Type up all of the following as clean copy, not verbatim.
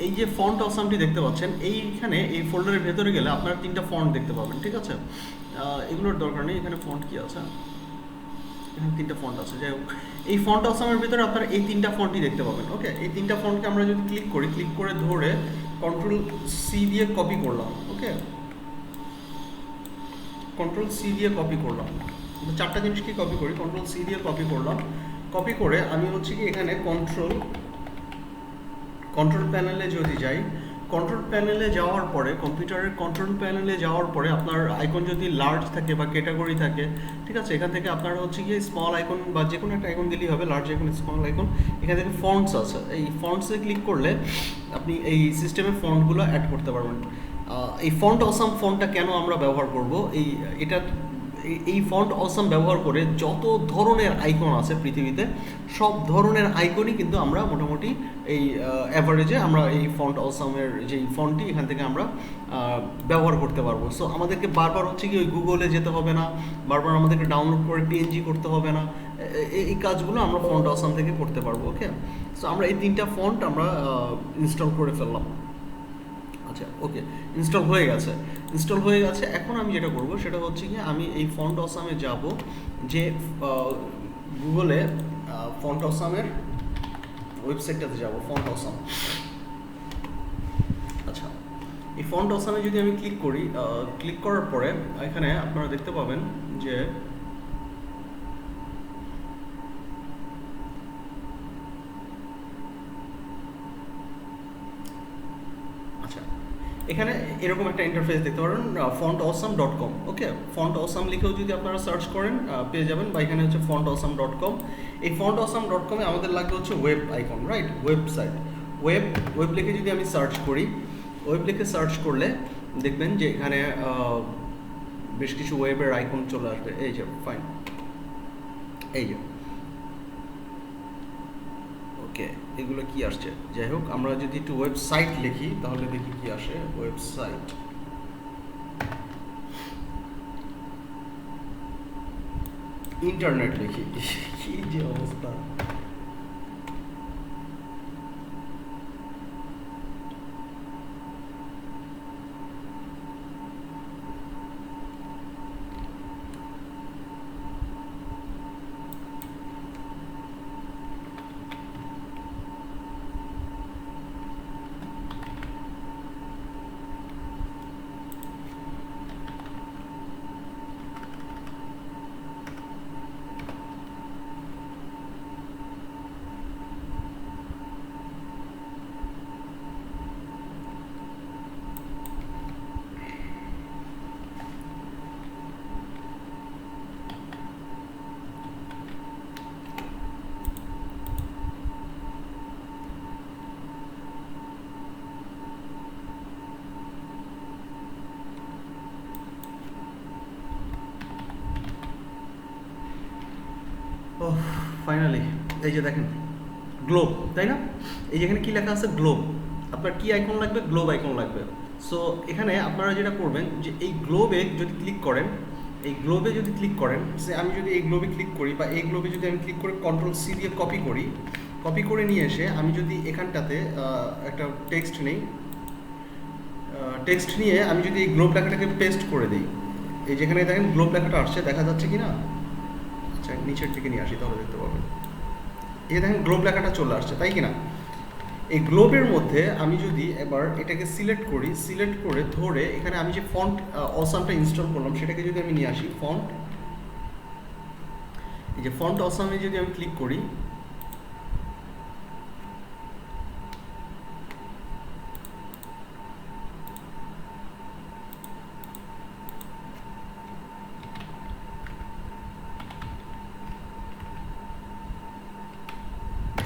এই যে ফন্ট অসামটি দেখতে পাচ্ছেন, এইখানে এই ফোল্ডারের ভেতরে গেলে আপনারা 3টা ফন্ট দেখতে পাবেন, ঠিক আছে? এগুলোর দরকার নেই, এখানে ফন্ট কি আছে, এখানে 3টা ফন্ট আছে। যাই হোক, এই ফন্ট অসামের ভিতরে আপনারা এই 3টা ফন্টই দেখতে পাবেন। ওকে, এই 3টা ফন্টকে আমরা যদি ক্লিক করি, ক্লিক করে ধরে কন্ট্রোল সি দিয়ে কপি করলাম। ওকে, কন্ট্রোল সি দিয়ে কপি করলাম। 4টা জিনিসকে কপি করি, কন্ট্রোল সি দিয়ে কপি করলাম। কপি করে আমি হচ্ছে কি এখানে কন্ট্রোল প্যানেলে যদি যাই, কন্ট্রোল প্যানেলে যাওয়ার পরে, কম্পিউটারের কন্ট্রোল প্যানেলে যাওয়ার পরে আপনার আইকন যদি লার্জ থাকে বা ক্যাটাগরি থাকে, ঠিক আছে, এখান থেকে আপনারা হচ্ছে গিয়ে স্মল আইকন বা যে কোনো একটা আইকন দিলেই হবে, লার্জ আইকন, স্মল আইকন। এখান থেকে ফন্টস আছে, এই ফন্টসে ক্লিক করলে আপনি এই সিস্টেমে ফন্টগুলো অ্যাড করতে পারবেন। এই ফন্ট অসাম ফন্টটা কেন আমরা ব্যবহার করব, এই ফন্ট অসাম ব্যবহার করে যত ধরনের আইকন আছে পৃথিবীতে, সব ধরনের আইকনই কিন্তু আমরা মোটামুটি এই অ্যাভারেজে আমরা এই ফন্ট অসামের যেই ফন্টটি এখান থেকে আমরা ব্যবহার করতে পারবো। সো আমাদেরকে বারবার হচ্ছে কি ওই গুগলে যেতে হবে না, বারবার আমাদেরকে ডাউনলোড করে পিএনজি করতে হবে না, এই কাজগুলো আমরা ফন্ট অসাম থেকে করতে পারবো। ওকে, সো আমরা এই 3টা ফন্ট আমরা ইনস্টল করে ফেললাম। আচ্ছা, ওকে, ইনস্টল হয়ে গেছে। এখন আমি যেটা করব সেটা হচ্ছে কি, আমি এই ফন্ট অসামে যাব, যে গুগলে ফন্ট অসামের ওয়েবসাইটটাতে যাব, ফন্ট অসাম। আচ্ছা, এই ফন্ট অসামে যদি আমি ক্লিক করি, ক্লিক করার পরে এখানে আপনারা দেখতে পাবেন যে এখানে এরকম একটা ইন্টারফেস দেখতে পারেন, fontawesome.com। ওকে, ফন্ট অসাম লিখেও যদি আপনারা সার্চ করেন পেয়ে যাবেন, বা এখানে হচ্ছে fontawesome.com। এই fontawesome.com এ আমাদের লাগবে হচ্ছে web icon, right? Website, web লিখে যদি আমি সার্চ করি, ওয়েব লিখে সার্চ করলে দেখবেন যে এখানে বেশ কিছু ওয়েবের আইকন চলে আসবে। এই যে ফাইন, এই যে, ওকে, এগুলো কি আসছে? যাই হোক, আমরা যদি একটু ওয়েবসাইট লিখি তাহলে দেখি কি আসে। ওয়েবসাইট, ইন্টারনেট লিখি, কি যে অবস্থা! ও, ফাইনালি এই যে দেখেন, গ্লোব, তাই না? এই যেখানে কি লেখা আছে, গ্লোব। আপনার কি আইকন লাগবে? গ্লোব আইকন লাগবে। সো এখানে আপনারা যেটা করবেন যে এই গ্লোবে যদি ক্লিক করেন, সে আমি যদি এই গ্লোবে ক্লিক করি, বা এই গ্লোবে যদি আমি ক্লিক করে কন্ট্রোল সি দিয়ে কপি করে নিয়ে এসে আমি যদি এখানটাতে একটা টেক্সট নিই, টেক্সট নিয়ে আমি যদি এই গ্লোব লেখাটাকে পেস্ট করে দিই, এই যেখানে দেখেন গ্লোব লেখাটা আসছে, দেখা যাচ্ছে কি না? আচ্ছা, নিচের দিকে নিয়ে আসি তাহলে দেখতে পাবেন। এই দেখেন গ্লোব লেখাটা চলে আসছে, তাই কি না? এই গ্লোবের মধ্যে আমি যদি এবার এটাকে সিলেক্ট করি, সিলেক্ট করে ধরে এখানে আমি যে ফন্ট অসামটা ইনস্টল করলাম সেটাকে যদি আমি নিয়ে আসি, এই যে ফন্ট অসামে যদি আমি ক্লিক করি,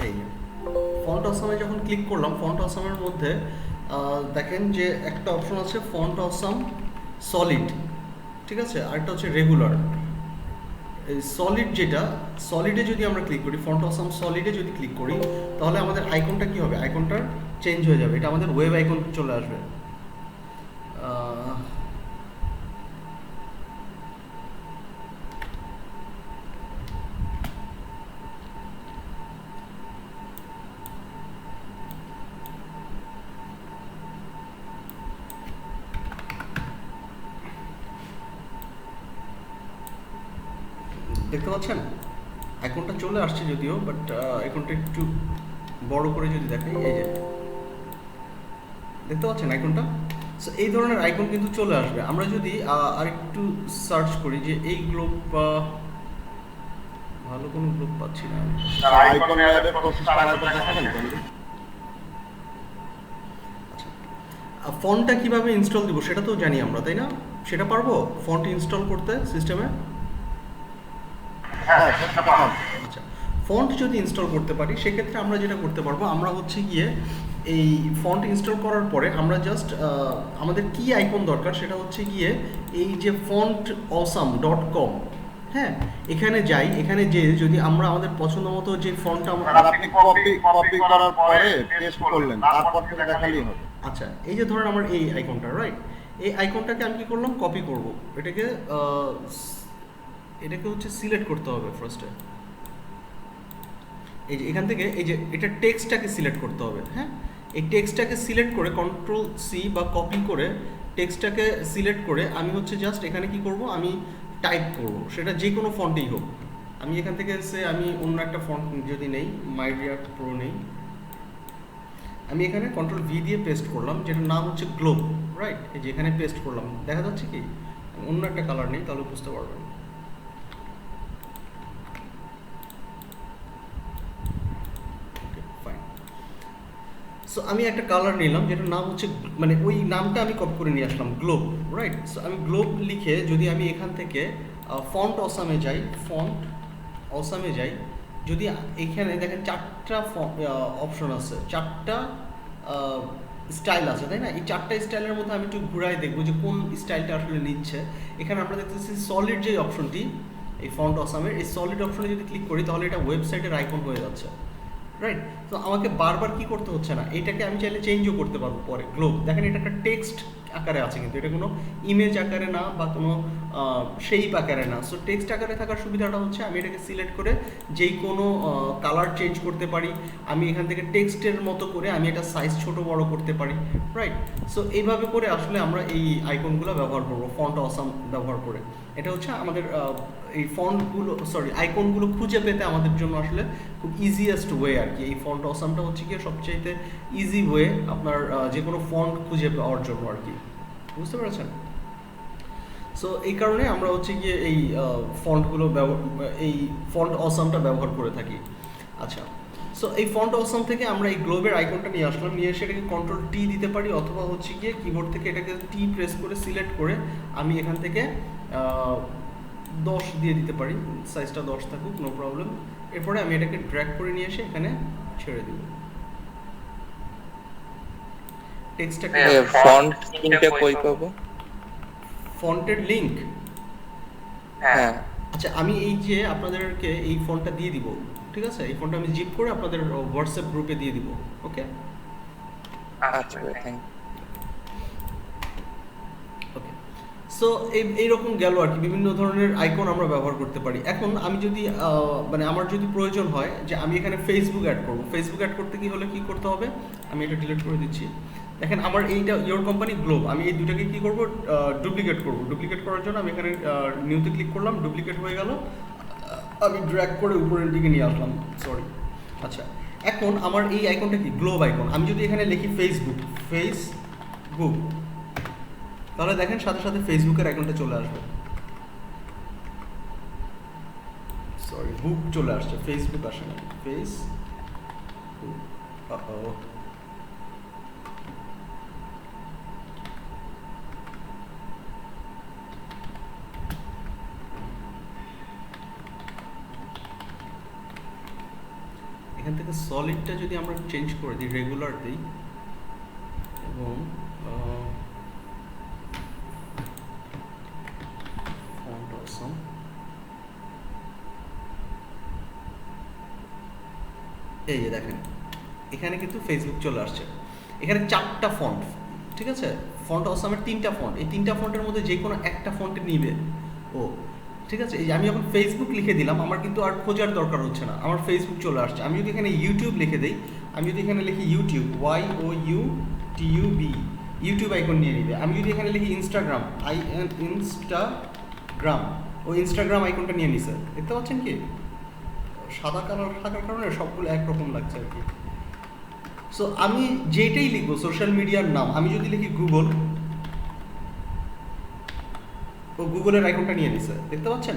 এই ফন্ট অসামে যখন ক্লিক করলাম, ফন্ট অসামের মধ্যে দেখেন যে একটা অপশন আছে ফন্ট অসাম সলিড, ঠিক আছে, আরেকটা হচ্ছে রেগুলার। এই সলিডে যদি আমরা ক্লিক করি, ফন্ট অসাম সলিডে যদি ক্লিক করি, তাহলে আমাদের আইকনটা কি হবে? আইকনটা চেঞ্জ হয়ে যাবে, এটা আমাদের ওয়েব আইকন চলে আসবে। দেখতে পাচ্ছেন আইকনটা চলে আসছে যদিও, বাট আইকনটা একটু বড় করে যদি দেখাই, এই যে দেখতে পাচ্ছেন আইকনটা। সো এই ধরনের আইকন কিন্তু চলে আসবে। আমরা যদি আরেকটু সার্চ করি যে এই গ্লোব, ভালো কোনো গ্লোব পাচ্ছি না। ফন্টটা কিভাবে ইনস্টল দিব সেটা তো জানি আমরা, তাই না? সেটা পারবো ফন্ট ইনস্টল করতে সিস্টেমে? আচ্ছা, ফন্ট যদি ইনস্টল করতে পারি সেক্ষেত্রে আমরা যেটা করতে পারবো, আমরা হচ্ছে গিয়ে এই ফন্ট ইনস্টল করার পরে আমরা জাস্ট আমাদের কি আইকন দরকার সেটা হচ্ছে গিয়ে এই যে fontausam.com, হ্যাঁ, এখানে যাই। এখানে যে যদি আমরা আমাদের পছন্দ মতো যে ফন্টটা আপনি কপি করার পরে পেস্ট করলেন, তারপর থেকে দেখালেই হবে। আচ্ছা, এই যে ধরেন আমার এই আইকনটা, রাইট, এই আইকনটাকে আমি কি করলাম, কপি করব। এটাকে হচ্ছে সিলেক্ট করতে হবে ফার্স্টে। এই যে এখান থেকে এই যে এটা টেক্সটটাকে সিলেক্ট করতে হবে, হ্যাঁ, এই টেক্সটটাকে সিলেক্ট করে Ctrl+C বা কপি করে টেক্সটটাকে সিলেক্ট করে আমি হচ্ছে জাস্ট এখানে কি করব, আমি টাইপ করব, সেটা যে কোনো ফন্টেই হোক। আমি এখান থেকে আমি অন্য একটা ফন্ট যদি নেই, মাইরিয়া প্রো নেই, আমি এখানে Ctrl+V দিয়ে পেস্ট করলাম, যেটার নাম হচ্ছে গ্লোব, রাইট। এই যে এখানে পেস্ট করলাম, দেখা যাচ্ছে কি? অন্য একটা কালার নেই, তাহলে বুঝতে পারবেন। সো আমি একটা কালার নিলাম যেটার নাম হচ্ছে, মানে ওই নামটা আমি কপি করে নিয়ে আসলাম, গ্লোব, রাইট। সো আমি গ্লোব লিখে যদি আমি এখান থেকে ফন্ট অসামে যাই, যদি এখানে দেখেন চারটা অপশন আছে, চারটা স্টাইল আছে, তাই না? এই চারটা স্টাইলের মধ্যে আমি একটু ঘুরাই দেখবো যে কোন স্টাইলটা আসলে নিচ্ছে। এখানে আমরা দেখতেছি সলিড যে অপশনটি, এই ফন্ট অসামের এই সলিড অপশনে যদি ক্লিক করি তাহলে এটা ওয়েবসাইটের আইকন হয়ে যাচ্ছে, রাইট। তো আমাকে বারবার কি করতে হচ্ছে না, এটাকে আমি চাইলে চেঞ্জও করতে পারবো পরে। গ্লোব দেখেন এটা একটা টেক্সট আকারে আছে, কিন্তু এটা কোনো ইমেজ আকারে না বা কোনো শেপ আকারে না। সো টেক্সট আকারে থাকার সুবিধাটা হচ্ছে আমি এটাকে সিলেক্ট করে যেই কোনো কালার চেঞ্জ করতে পারি। আমি এখান থেকে টেক্সটের মতো করে আমি এটা সাইজ ছোট বড় করতে পারি, রাইট। সো এইভাবে করে আসলে আমরা এই আইকনগুলো ব্যবহার করবো ফন্ট অসাম ব্যবহার করে। এটা হচ্ছে আমাদের এই ফন্টগুলো, আইকনগুলো খুঁজে পেতে আমাদের জন্য আসলে খুব ইজিয়েস্ট ওয়ে আর কি। এই ফন্ট অসামটা হচ্ছে কি সবচাইতে ইজি ওয়ে আপনার যে কোনো ফন্ট খুঁজে পাওয়ার জন্য আর কি, বুঝতে পেরেছেন? সো এই কারণে আমরা হচ্ছে গিয়ে এই ফন্টগুলো এই ফন্ট অসামটা ব্যবহার করে থাকি। আচ্ছা, সো এই ফন্ট অসাম থেকে আমরা এই গ্লোবের আইকনটা নিয়ে আসলাম, নিয়ে এসে এটাকে Ctrl+T দিতে পারি, অথবা হচ্ছে গিয়ে কিবোর্ড থেকে এটাকে টি প্রেস করে সিলেক্ট করে আমি এখান থেকে 10 দিয়ে দিতে পারি, সাইজটা 10 থাকুক, নো প্রবলেম। এরপরে আমি এটাকে ড্র্যাগ করে নিয়ে এসে এখানে ছেড়ে দিব। টেক্সটটাকে ফন্ট লিংকটা কই পাবো? ফন্টের লিংক, হ্যাঁ, আচ্ছা আমি এই যে আপনাদেরকে এই ফন্টটা দিয়ে দিব, ঠিক আছে? এই ফন্টটা আমি জিপ করে আপনাদের হোয়াটসঅ্যাপ গ্রুপে দিয়ে দিব, ওকে? আচ্ছা, থ্যাংক ইউ। ওকে, সো এইরকম গেল আর কি, বিভিন্ন ধরনের আইকন আমরা ব্যবহার করতে পারি। এখন আমি যদি মানে আমার যদি প্রয়োজন হয় যে আমি এখানে ফেসবুক অ্যাড করব, ফেসবুক অ্যাড করতে কি হলে কি করতে হবে, আমি এটা ডিলিট করে দিচ্ছি। দেখেন আমার এইটা ইয়োর কোম্পানি গ্লোব, আমি এই দুটাকে কি করব, ডুপ্লিকেট করব। ডুপ্লিকেট করার জন্য আমি এখানে নিউতে ক্লিক করলাম, ডুপ্লিকেট হয়ে গেল, আমি ড্র্যাগ করে উপরের দিকে নিয়ে আসলাম, সরি। আচ্ছা, এখন আমার এই আইকনটা কি, গ্লোব আইকন। আমি যদি এখানে লিখি ফেসবুক, তাহলে দেখেন সাথে সাথে ফেসবুকের আইকনটা চলে আসবে, সরি বুক চলে আসছে, ফেসবুক আসে না, এখান থেকে সলিডটা যদি আমরা চেঞ্জ করে দিই, রেগুলার দিই, এবং ফন্ট অসাম, এই যে দেখেন এখানে কিন্তু ফেসবুক চলে আসছে। এখানে 4টা ফন্ট, ঠিক আছে? ফন্ট অসামের 3টা ফন্ট, এই 3টা ফন্টের মধ্যে যে কোনো একটা ফন্টে নিবে ও, ঠিক আছে? এই যে আমি যখন ফেসবুক লিখে দিলাম, আমার কিন্তু আর খোঁজার দরকার হচ্ছে না, আমার ফেসবুক চলে আসছে। আমি যদি এখানে ইউটিউব লিখে দিই, আমি যদি এখানে লিখি ইউটিউব, YOUTUB, ইউটিউব আইকন নিয়ে নিবে। আমি যদি এখানে লিখি ইনস্টাগ্রাম, INSTAGRAM, ও ইনস্টাগ্রাম আইকনটা নিয়ে নিছে, দেখতে পাচ্ছেন কি সাদা কালার থাকার কারণে সবগুলো একরকম লাগছে আর কি। সো আমি যেটাই লিখবো সোশ্যাল মিডিয়ার নাম, আমি যদি লিখি গুগল, ও গুগলের আইকনটা নিয়ে নিছে, দেখতে পাচ্ছেন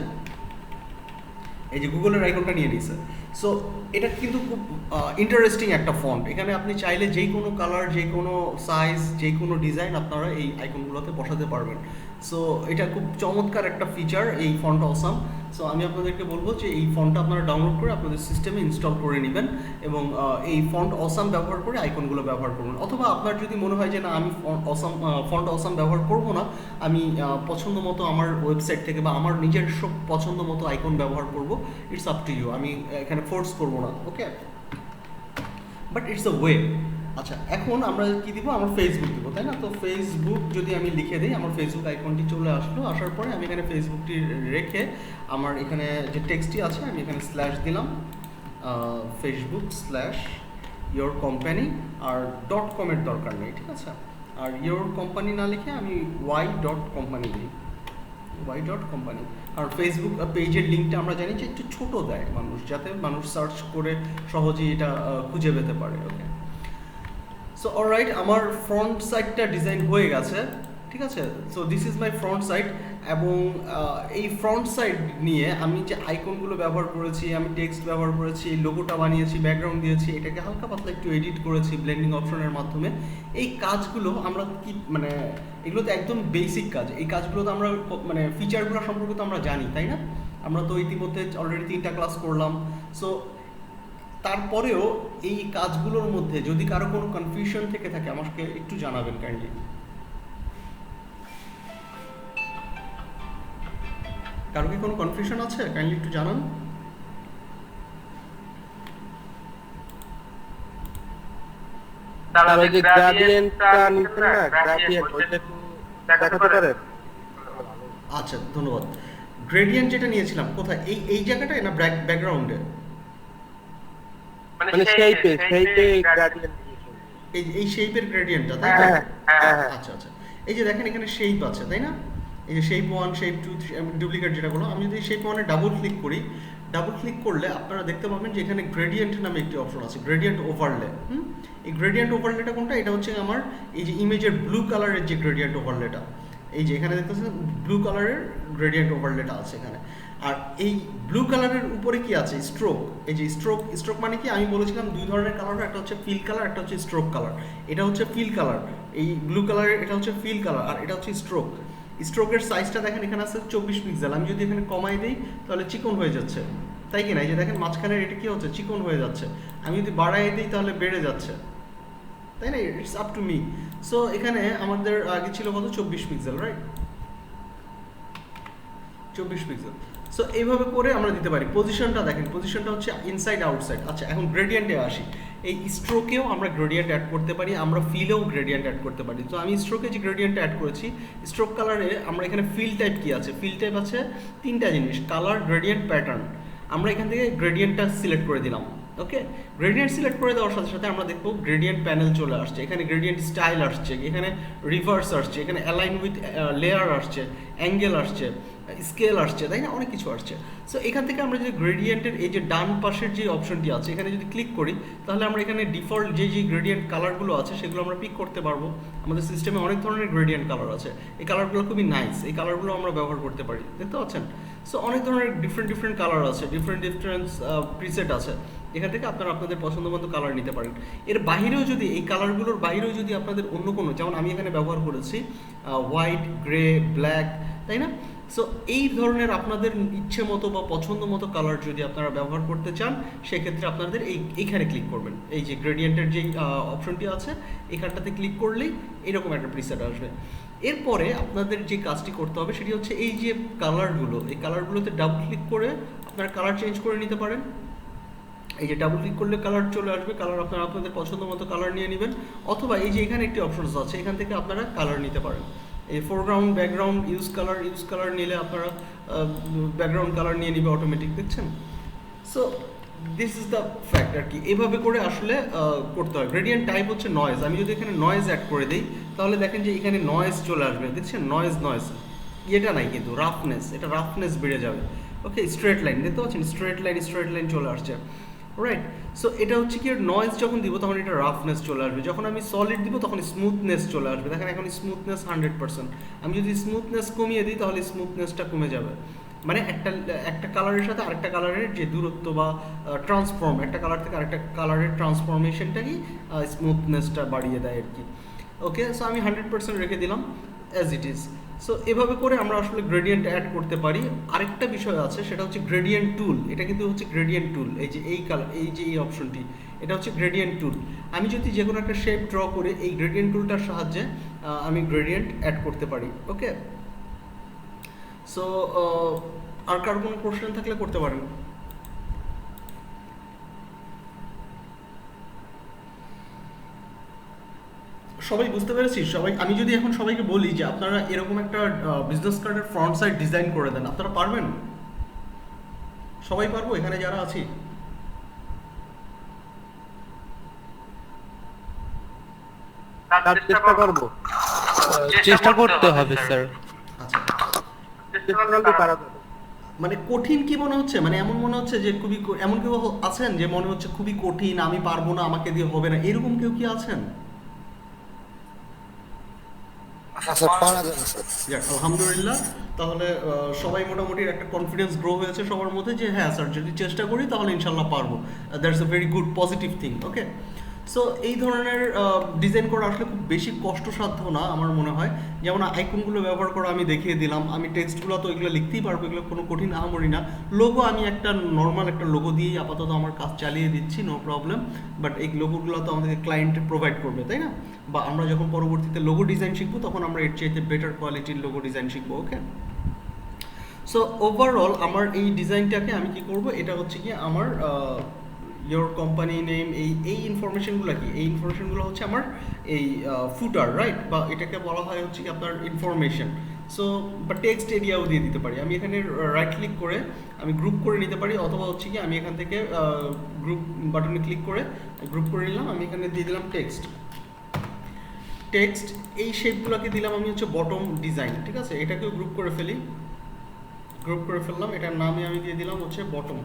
এই যে গুগলের আইকনটা নিয়ে নিছে। সো এটা কিন্তু খুব ইন্টারেস্টিং একটা ফন্ট। এখানে আপনি চাইলে যেই কোনো কালার, যে কোনো সাইজ, যে কোনো ডিজাইন আপনারা এই আইকনগুলোতে বসাতে পারবেন। সো এটা খুব চমৎকার একটা ফিচার এই ফন্ট অসাম। সো আমি আপনাদেরকে বলবো যে এই ফন্টটা আপনারা ডাউনলোড করে আপনাদের সিস্টেমে ইনস্টল করে নেবেন এবং এই ফন্ট অসাম ব্যবহার করে আইকনগুলো ব্যবহার করবেন। অথবা আপনার যদি মনে হয় যে না আমি ফন্ট অসাম ব্যবহার করব না, আমি পছন্দ মতো আমার ওয়েবসাইট থেকে বা আমার নিজের সব পছন্দ মতো আইকন ব্যবহার করব, ইটস আপ টু ইউ, আমি এখানে ফোর্স করব না, ওকে, বাট ইটস আ ওয়ে। আচ্ছা, এখন আমরা কি দিব, আমরা ফেসবুক দিব, তাই না? তো ফেসবুক যদি আমি লিখে দিই, আমার ফেসবুক আইকনটি চলে আসলো। আসার পরে আমি এখানে ফেসবুকটি রেখে আমার এখানে যে টেক্সটটি আছে আমি এখানে স্ল্যাশ দিলাম, ফেসবুক স্ল্যাশ ইয়োর কোম্পানি, আর ডট কমের দরকার নেই, ঠিক আছে? আর ইয়োর কোম্পানি না লিখে আমি ওয়াই ডট কোম্পানি দিই, ওয়াই ডট কোম্পানি। আর ফেসবুক পেজের লিঙ্কটা আমরা জানি যে একটু ছোট দেয় মানুষ, যাতে মানুষ সার্চ করে সহজেই এটা খুঁজে পেতে পারে, ওকে। সো অলরাইট, আমার ফ্রন্ট সাইডটা ডিজাইন হয়ে গেছে, ঠিক আছে? So this is my front side. এবং এই ফ্রন্ট সাইড নিয়ে আমি যে আইকনগুলো ব্যবহার করেছি, আমি টেক্সট ব্যবহার করেছি, লোগোটা বানিয়েছি, ব্যাকগ্রাউন্ড দিয়েছি, এটাকে হালকা পাতলা একটু এডিট করেছি ব্লেন্ডিং অপশনের মাধ্যমে। এই কাজগুলো আমরা কি মানে এগুলো তো একদম বেসিক কাজ। এই কাজগুলো তো আমরা মানে ফিচারগুলো সম্পর্কে তো আমরা জানি, তাই না? আমরা তো ইতিমধ্যে অলরেডি 3টা ক্লাস করলাম। সো তারপরেও এই কাজগুলোর মধ্যে যদি কারো কোনো কনফিউশন থেকে থাকে আমাকে একটু জানাবেন কাইন্ডলি। কারো কি কোনো কনফিউশন আছে? কাইন্ডলি একটু জানান। তার ওই যে গ্রেডিয়েন্টটা নিছেন না, গ্রেডিয়েন্ট ওইটা একটু দেখাতে পারেন? আচ্ছা, ধন্যবাদ। গ্রেডিয়েন্ট যেটা নিয়েছিলাম কোথায়, এই জায়গাটায় না ব্যাকগ্রাউন্ডে? মানে শেপে গ্রেডিয়েন্ট এই শেপের গ্রেডিয়েন্টটা, তাই তো? আচ্ছা আচ্ছা, এই যে দেখেন এখানে শেপ আছে, তাই না? এই যে শেপ 1, শেপ 2, ডুপ্লিকেট যেটা বলো, আমি যদি শেপ 1-এ ডাবল ক্লিক করি, ডাবল ক্লিক করলে আপনারা দেখতে পাবেন যে এখানে গ্রেডিয়েন্ট নামে একটি অপশন আছে, গ্রেডিয়েন্ট ওভারলে। এই গ্রেডিয়েন্ট ওভারলেটা কোনটা? এটা হচ্ছে আমার এই যে ইমেজের ব্লু কালারের যে গ্রেডিয়েন্ট ওভারলেটা, এই যে এখানে দেখতেছেন ব্লু কালারের গ্রেডিয়েন্ট ওভারলেটা আছে এখানে। আর এই ব্লু কালারের উপরে কি আছে? স্ট্রোক। এই যে স্ট্রোক মানে কি, আমি বলেছিলাম দুই ধরনের কালার, একটা হচ্ছে ফিল কালার, একটা হচ্ছে স্ট্রোক কালার। এটা হচ্ছে ফিল কালার, এই ব্লু কালারের এটা হচ্ছে ফিল কালার, আর এটা হচ্ছে স্ট্রোক। স্ট্রোকের সাইজটা দেখেন এখানে আছে 24 পিক্সেল। আমি যদি এখানে কমাই দিই তাহলে চিকন হয়ে যাচ্ছে, তাই কি না? এই যে দেখেন মাঝখানের এটা কি হচ্ছে, চিকন হয়ে যাচ্ছে। আমি যদি বাড়াই দিই তাহলে বেড়ে যাচ্ছে, তাই না? It's up to me. So এখানে আমাদের আগে ছিল কত, 24 পিক্সেল, রাইট? 24 পিক্সেল। সো এইভাবে করে আমরা দিতে পারি। পজিশনটা দেখেন, পজিশনটা হচ্ছে ইনসাইড আউটসাইড। আচ্ছা, এখন গ্রেডিয়েন্টে আসি। এই স্ট্রোকেও আমরা গ্রেডিয়েন্ট অ্যাড করতে পারি, আমরা ফিলেও গ্রেডিয়েন্ট অ্যাড করতে পারি। তো আমি স্ট্রোকে যে গ্রেডিয়েন্টটা অ্যাড করেছি, স্ট্রোক কালারে আমরা এখানে ফিল টাইপ কি আছে, ফিল টাইপ আছে 3টা জিনিস, কালার, গ্রেডিয়েন্ট, প্যাটার্ন। আমরা এখান থেকে গ্রেডিয়েন্টটা সিলেক্ট করে দিলাম, ওকে। গ্রেডিয়েন্ট সিলেক্ট করে দেওয়ার সাথে সাথে আমরা দেখবো গ্রেডিয়েন্ট প্যানেল চলে আসছে। এখানে গ্রেডিয়েন্ট স্টাইল আসছে, এখানে রিভার্স আসছে, এখানে অ্যালাইন উইথ লেয়ার আসছে, অ্যাঙ্গেল আসছে, স্কেল আসছে, তাই না? অনেক কিছু আসছে। সো এখান থেকে আমরা যদি গ্রেডিয়েন্টের এই যে ডান পাশের যে অপশনটি আছে এখানে যদি ক্লিক করি, তাহলে আমরা এখানে ডিফল্ট যে গ্রেডিয়েন্ট কালারগুলো আছে সেগুলো আমরা পিক করতে পারবো। আমাদের সিস্টেমে অনেক ধরনের গ্রেডিয়েন্ট কালার আছে, এই কালারগুলো খুবই নাইস, এই কালারগুলো আমরা ব্যবহার করতে পারি, দেখতে পাচ্ছেন? সো অনেক ধরনের ডিফারেন্ট কালার আছে, ডিফারেন্ট প্রিসেট আছে, এখান থেকে আপনারা আপনাদের পছন্দ মতো কালার নিতে পারেন। এর বাইরেও যদি এই কালারগুলোর বাইরেও যদি আপনাদের অন্য কোনো, যেমন আমি এখানে ব্যবহার করেছি হোয়াইট, গ্রে, ব্ল্যাক, তাই না? সো এই ধরনের আপনাদের ইচ্ছে মতো বা পছন্দ মতো কালার যদি আপনারা ব্যবহার করতে চান, সেক্ষেত্রে আপনাদের এইখানে ক্লিক করবেন। এই যে গ্রেডিয়েন্টের যে অপশনটি আছে এখানটাতে ক্লিক করলেই এরকম একটা প্রিসেট আসবে। এরপরে আপনাদের যে কাজটি করতে হবে সেটি হচ্ছে এই যে কালারগুলো, এই কালারগুলোতে ডাবল ক্লিক করে আপনারা কালার চেঞ্জ করে নিতে পারেন। এই যে ডাবল ক্লিক করলে কালার চলে আসবে, কালার আপনারা আপনাদের পছন্দ মতো কালার নিয়ে নেবেন। অথবা এই যে এখানে একটি অপশনস আছে, এখান থেকে আপনারা কালার নিতে পারেন। এই ফোরগ্রাউন্ড, ব্যাকগ্রাউন্ড, ইউজ কালার নিলে আপনারা ব্যাকগ্রাউন্ড কালার নিয়ে নেবে অটোমেটিক, দেখছেন? So this is the fact আর কি। এভাবে করে আসলে করতে হয়। গ্রেডিয়েন্ট টাইপ হচ্ছে নয়েজ। আমি যদি এখানে নয়েজ অ্যাড করে দিই তাহলে দেখেন যে এখানে নয়েজ চলে আসবে, দেখছেন? নয়েজ এটা নাই কিন্তু রাফনেস, এটা রাফনেস বেড়ে যাবে। ওকে, স্ট্রেট লাইন দেখতে পাচ্ছেন, স্ট্রেট লাইন চলে আসছে, রাইট। সো এটা হচ্ছে কি নয়েজ যখন দিব তখন এটা রাফনেস চলে আসবে, যখন আমি সলিড দিব তখন স্মুথনেস চলে আসবে। দেখেন এখন স্মুথনেস 100%, আমি যদি স্মুথনেস কমিয়ে দিই তাহলে স্মুথনেসটা কমে যাবে। মানে একটা কালারের সাথে আরেকটা কালারের যে দূরত্ব বা ট্রান্সফর্ম, একটা কালার থেকে আরেকটা কালারের ট্রান্সফরমেশনটাকেই স্মুথনেসটা বাড়িয়ে দেয় আর কি। ওকে, সো আমি 100% রেখে দিলাম অ্যাজ ইট ইজ। সো এভাবে করে আমরা আসলে গ্রেডিয়েন্ট অ্যাড করতে পারি। আরেকটা বিষয় আছে, সেটা হচ্ছে গ্রেডিয়েন্ট টুল। এটা কিন্তু হচ্ছে গ্রেডিয়েন্ট টুল, এই যে এই কালার, এই যে এই অপশনটি, এটা হচ্ছে গ্রেডিয়েন্ট টুল। আমি যদি যে কোনো একটা শেপ ড্র করে এই গ্রেডিয়েন্ট টুলটার সাহায্যে আমি গ্রেডিয়েন্ট অ্যাড করতে পারি। ওকে, সো আর কারো কোনো কোশ্চেন থাকলে করতে পারেন। সবাই বুঝতে পেরেছি? সবাই, আমি যদি এখন সবাইকে বলি যে আপনারা এরকম একটা বিজনেস কার্ডের ফ্রন্ট সাইড ডিজাইন করে দেন, আপনারা পারবেন? সবাই পারবো এখানে যারা আছি? তার চেষ্টা করবো। চেষ্টা করতে হবে স্যার। আচ্ছা, চেষ্টা করলে পারা যাবে। মানে কঠিন কি মনে হচ্ছে? মানে এমন মনে হচ্ছে যে খুবই এমন কেউ আছেন যে মনে হচ্ছে খুবই কঠিন, আমি পারবো না, আমাকে দিয়ে হবে না, এরকম কেউ কি আছেন? স্যার পারা যাবে স্যার। যাক, আলহামদুলিল্লাহ। তাহলে সবাই মোটামুটি একটা কনফিডেন্স গ্রো হয়েছে সবার মধ্যে যে হ্যাঁ স্যার, যদি চেষ্টা করি তাহলে ইনশাল্লাহ পারবো। That's a very good positive thing. Okay, so এই ধরনের ডিজাইন করা আসলে খুব বেশি কষ্টসাধ্য না আমার মনে হয়। যেমন আইকনগুলো ব্যবহার করা আমি দেখিয়ে দিলাম, আমি টেক্সটগুলো তো এগুলো লিখতেই পারবো, এগুলো কোনো কঠিন আহামরি না। লোগো আমি একটা নর্মাল একটা লোগো দিয়েই আপাতত আমার কাজ চালিয়ে দিচ্ছি, নো প্রবলেম। বাট এই লোগোগুলো তো আমাদেরকে ক্লায়েন্ট প্রোভাইড করবে, তাই না? বা আমরা যখন পরবর্তীতে লোগো ডিজাইন শিখবো তখন আমরা এর চাইতে বেটার কোয়ালিটির লোগো ডিজাইন শিখবো। ওকে, সো ওভারঅল আমার এই ডিজাইনটাকে আমি কি করব, এটা হচ্ছে কি আমার ইয়োর কোম্পানি নেম, এই ইনফরমেশনগুলো কি, এই ইনফরমেশনগুলো হচ্ছে আমার এই ফুটার, রাইট? বা এটাকে বলা হয় হচ্ছে কি আপনার ইনফরমেশন। সো বা টেক্সট এরিয়াও দিয়ে দিতে পারি আমি। এখানে রাইট ক্লিক করে আমি গ্রুপ করে নিতে পারি, অথবা হচ্ছে কি আমি এখান থেকে গ্রুপ বাটনে ক্লিক করে গ্রুপ করে নিলাম। আমি এখানে দিয়ে দিলাম টেক্সট, এই শেপগুলোকে দিলাম আমি হচ্ছে বটম ডিজাইন, ঠিক আছে? এটাকেও গ্রুপ করে ফেললাম, এটার নামে আমি দিয়ে দিলাম হচ্ছে বটম।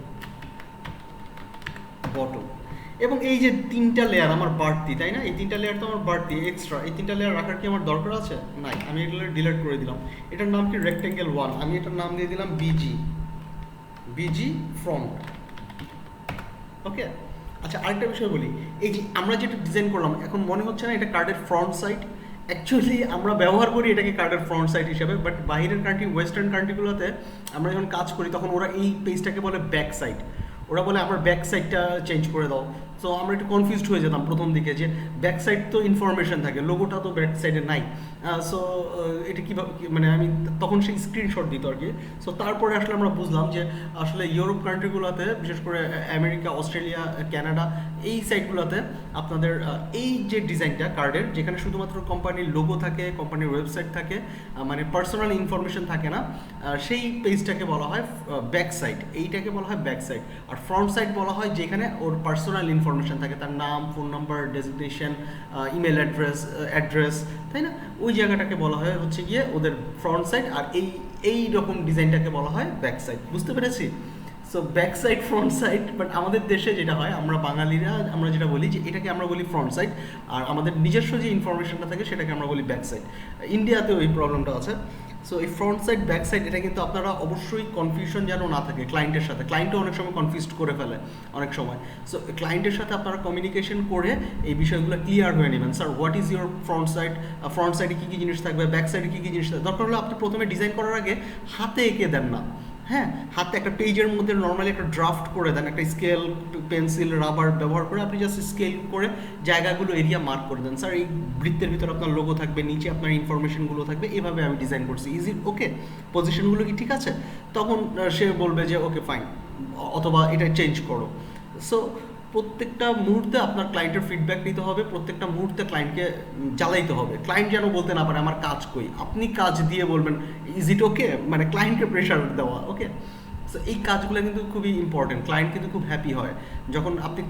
এবং এই যে তিনটা লেয়ার আমার বাড়তি, তাই না? এই তিনটা লেয়ার তো আমার বাড়তি এক্সট্রা, এই তিনটা লেয়ার রাখার কি আমার দরকার আছে? নাই, আমি এগুলো ডিলিট করে দিলাম। এটার নাম কি রেক্টেঙ্গেল 1, আমি এটার নাম দিয়ে দিলাম বিজি ফ্রন্ট। ওকে, আচ্ছা আরেকটা বিষয় বলি, এই যে আমরা যেটা ডিজাইন করলাম এখন মনে হচ্ছে না এটা কার্ডের ফ্রন্ট সাইড? অ্যাকচুয়ালি আমরা ব্যবহার করি এটাকে কার্ডের ফ্রন্ট সাইড হিসাবে, বাট বাইরের কান্ট্রি, ওয়েস্টার্ন কান্ট্রিগুলোতে আমরা যখন কাজ করি তখন ওরা এই পেজটাকে বলে ব্যাক সাইড। ওরা বলে আমার ব্যাক সাইডটা চেঞ্জ করে দাও। সো আমরা একটু কনফিউজড হয়ে যেতাম প্রথম দিকে যে ব্যাক সাইড তো ইনফরমেশন থাকে, লোগোটা তো ব্যাক সাইডে নাই। সো এটা কীভাবে, মানে আমি তখন সেই স্ক্রিনশট দিত আর কি। সো তারপরে আসলে আমরা বুঝলাম যে আসলে ইউরোপ কান্ট্রিগুলোতে, বিশেষ করে আমেরিকা, অস্ট্রেলিয়া, কানাডা, এই সাইটগুলোতে আপনাদের এই যে ডিজাইনটা কার্ডের, যেখানে শুধুমাত্র কোম্পানির লোগো থাকে, কোম্পানির ওয়েবসাইট থাকে, মানে পার্সোনাল ইনফরমেশন থাকে না, সেই পেজটাকে বলা হয় ব্যাক সাইড, এইটাকে বলা হয় ব্যাক সাইড। আর ফ্রন্ট সাইড বলা হয় যেখানে ওর পার্সোনাল ইনফরমেশন থাকে, তার নাম, phone number, designation, email address, তাই না? ওই জায়গাটাকে বলা হয় হচ্ছে গিয়ে ওদের ফ্রন্ট সাইড, আর এই রকম ডিজাইনটাকে বলা হয় ব্যাক সাইড। বুঝতে পেরেছি? So back side, front side, but আমাদের দেশে যেটা হয়, আমরা বাঙালিরা আমরা যেটা বলি যে এটাকে আমরা বলি ফ্রন্ট সাইড, আর আমাদের নিজস্ব যে ইনফরমেশনটা থাকে সেটাকে আমরা বলি ব্যাক সাইড। ইন্ডিয়াতেও এই প্রবলেমটা আছে। সো এই ফ্রন্ট সাইড, ব্যাক সাইড, এটা কিন্তু আপনারা অবশ্যই কনফিউশন যেন না থাকে ক্লায়েন্টের সাথে। ক্লায়েন্টও অনেক সময় কনফিউজড করে ফেলে অনেক সময়। সো ক্লায়েন্টের সাথে আপনারা কমিউনিকেশন করে এই বিষয়গুলো ক্লিয়ার হয়ে নেবেন। Sir, what is your front side, front সাইডে কী কী জিনিস থাকবে, ব্যাক সাইডে কী কী জিনিস থাকবে। দরকার হলে আপনি প্রথমে ডিজাইন করার আগে হাতে এঁকে দেন না, হ্যাঁ, হাতে একটা পেজের মধ্যে নর্মালি একটা ড্রাফট করে দেন, একটা স্কেল, পেন্সিল, রাবার ব্যবহার করে আপনি জাস্ট স্কেল করে জায়গাগুলো, এরিয়া মার্ক করে দেন। স্যার, এই বৃত্তের ভিতরে আপনার লোগো থাকবে, নিচে আপনার ইনফরমেশনগুলো থাকবে, এভাবে আমি ডিজাইন করছি, ইজি, ওকে, পজিশনগুলো কি ঠিক আছে? তখন সে বলবে যে ওকে ফাইন, অথবা এটা চেঞ্জ করো। সো প্রত্যেকটা মুহূর্তে আপনার ক্লায়েন্টের ফিডব্যাক নিতে হবে, প্রত্যেকটা মুহূর্তে ক্লায়েন্টকে জ্বালাইতে হবে। ক্লায়েন্ট যেন বলতে না পারে আমার কাজ কই, আপনি কাজ দিয়ে বলবেন ইজ ইট ওকে, মানে ক্লায়েন্টকে প্রেশার দেওয়া। ওকে, সো এই কাজগুলো কিন্তু খুবই ইম্পর্টেন্ট, ক্লায়েন্ট কিন্তু খুব হ্যাপি হয় যখন আপনি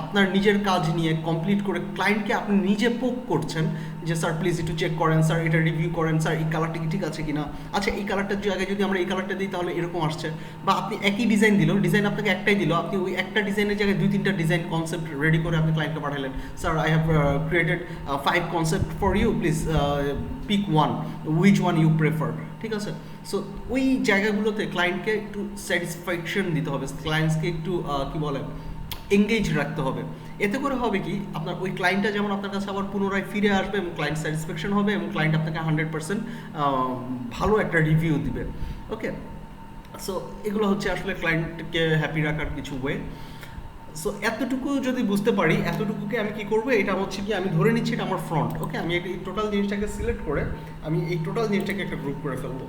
আপনার নিজের কাজ নিয়ে কমপ্লিট করে ক্লায়েন্টকে আপনি নিজে পোক করছেন যে স্যার প্লিজ একটু চেক করেন, স্যার এটা রিভিউ করেন, স্যার এই কালারটা কি ঠিক আছে কিনা, আচ্ছা এই কালারটার জায়গায় যদি আমরা এই কালারটা দিই তাহলে এরকম আসছে, বা আপনি একই ডিজাইন দিল, ডিজাইন আপনাকে একটাই দিল, আপনি ওই একটা ডিজাইনের জায়গায় 2-3টা ডিজাইন কনসেপ্ট রেডি করে আপনি ক্লায়েন্টকে পাঠালেন, sir I have created 5 concept for you, please pick one, which one you prefer, ঠিক আছে। সো ওই জায়গাগুলোতে ক্লায়েন্টকে একটু স্যাটিসফ্যাকশন দিতে হবে, ক্লায়েন্টসকে একটু কি বলে এঙ্গেজ রাখতে হবে। এতে করে হবে কি আপনার ওই ক্লায়েন্টটা যেমন আপনার কাছে আবার পুনরায় ফিরে আসবে এবং ক্লায়েন্ট স্যাটিসফ্যাকশন হবে এবং ক্লায়েন্ট আপনাকে 100% ভালো একটা রিভিউ দিবে। ওকে, সো এগুলো হচ্ছে আসলে ক্লায়েন্টকে হ্যাপি রাখার কিছু ওয়ে। সো এতটুকু যদি বুঝতে পারি, এতটুকুকে আমি কি করবো, এটা হচ্ছে কি আমি ধরে নিচ্ছি এটা আমার ফ্রন্ট। ওকে, আমি এই টোটাল জিনিসটাকে সিলেক্ট করে আমি এই টোটাল জিনিসটাকে একটা গ্রুপ করে ফেলবো।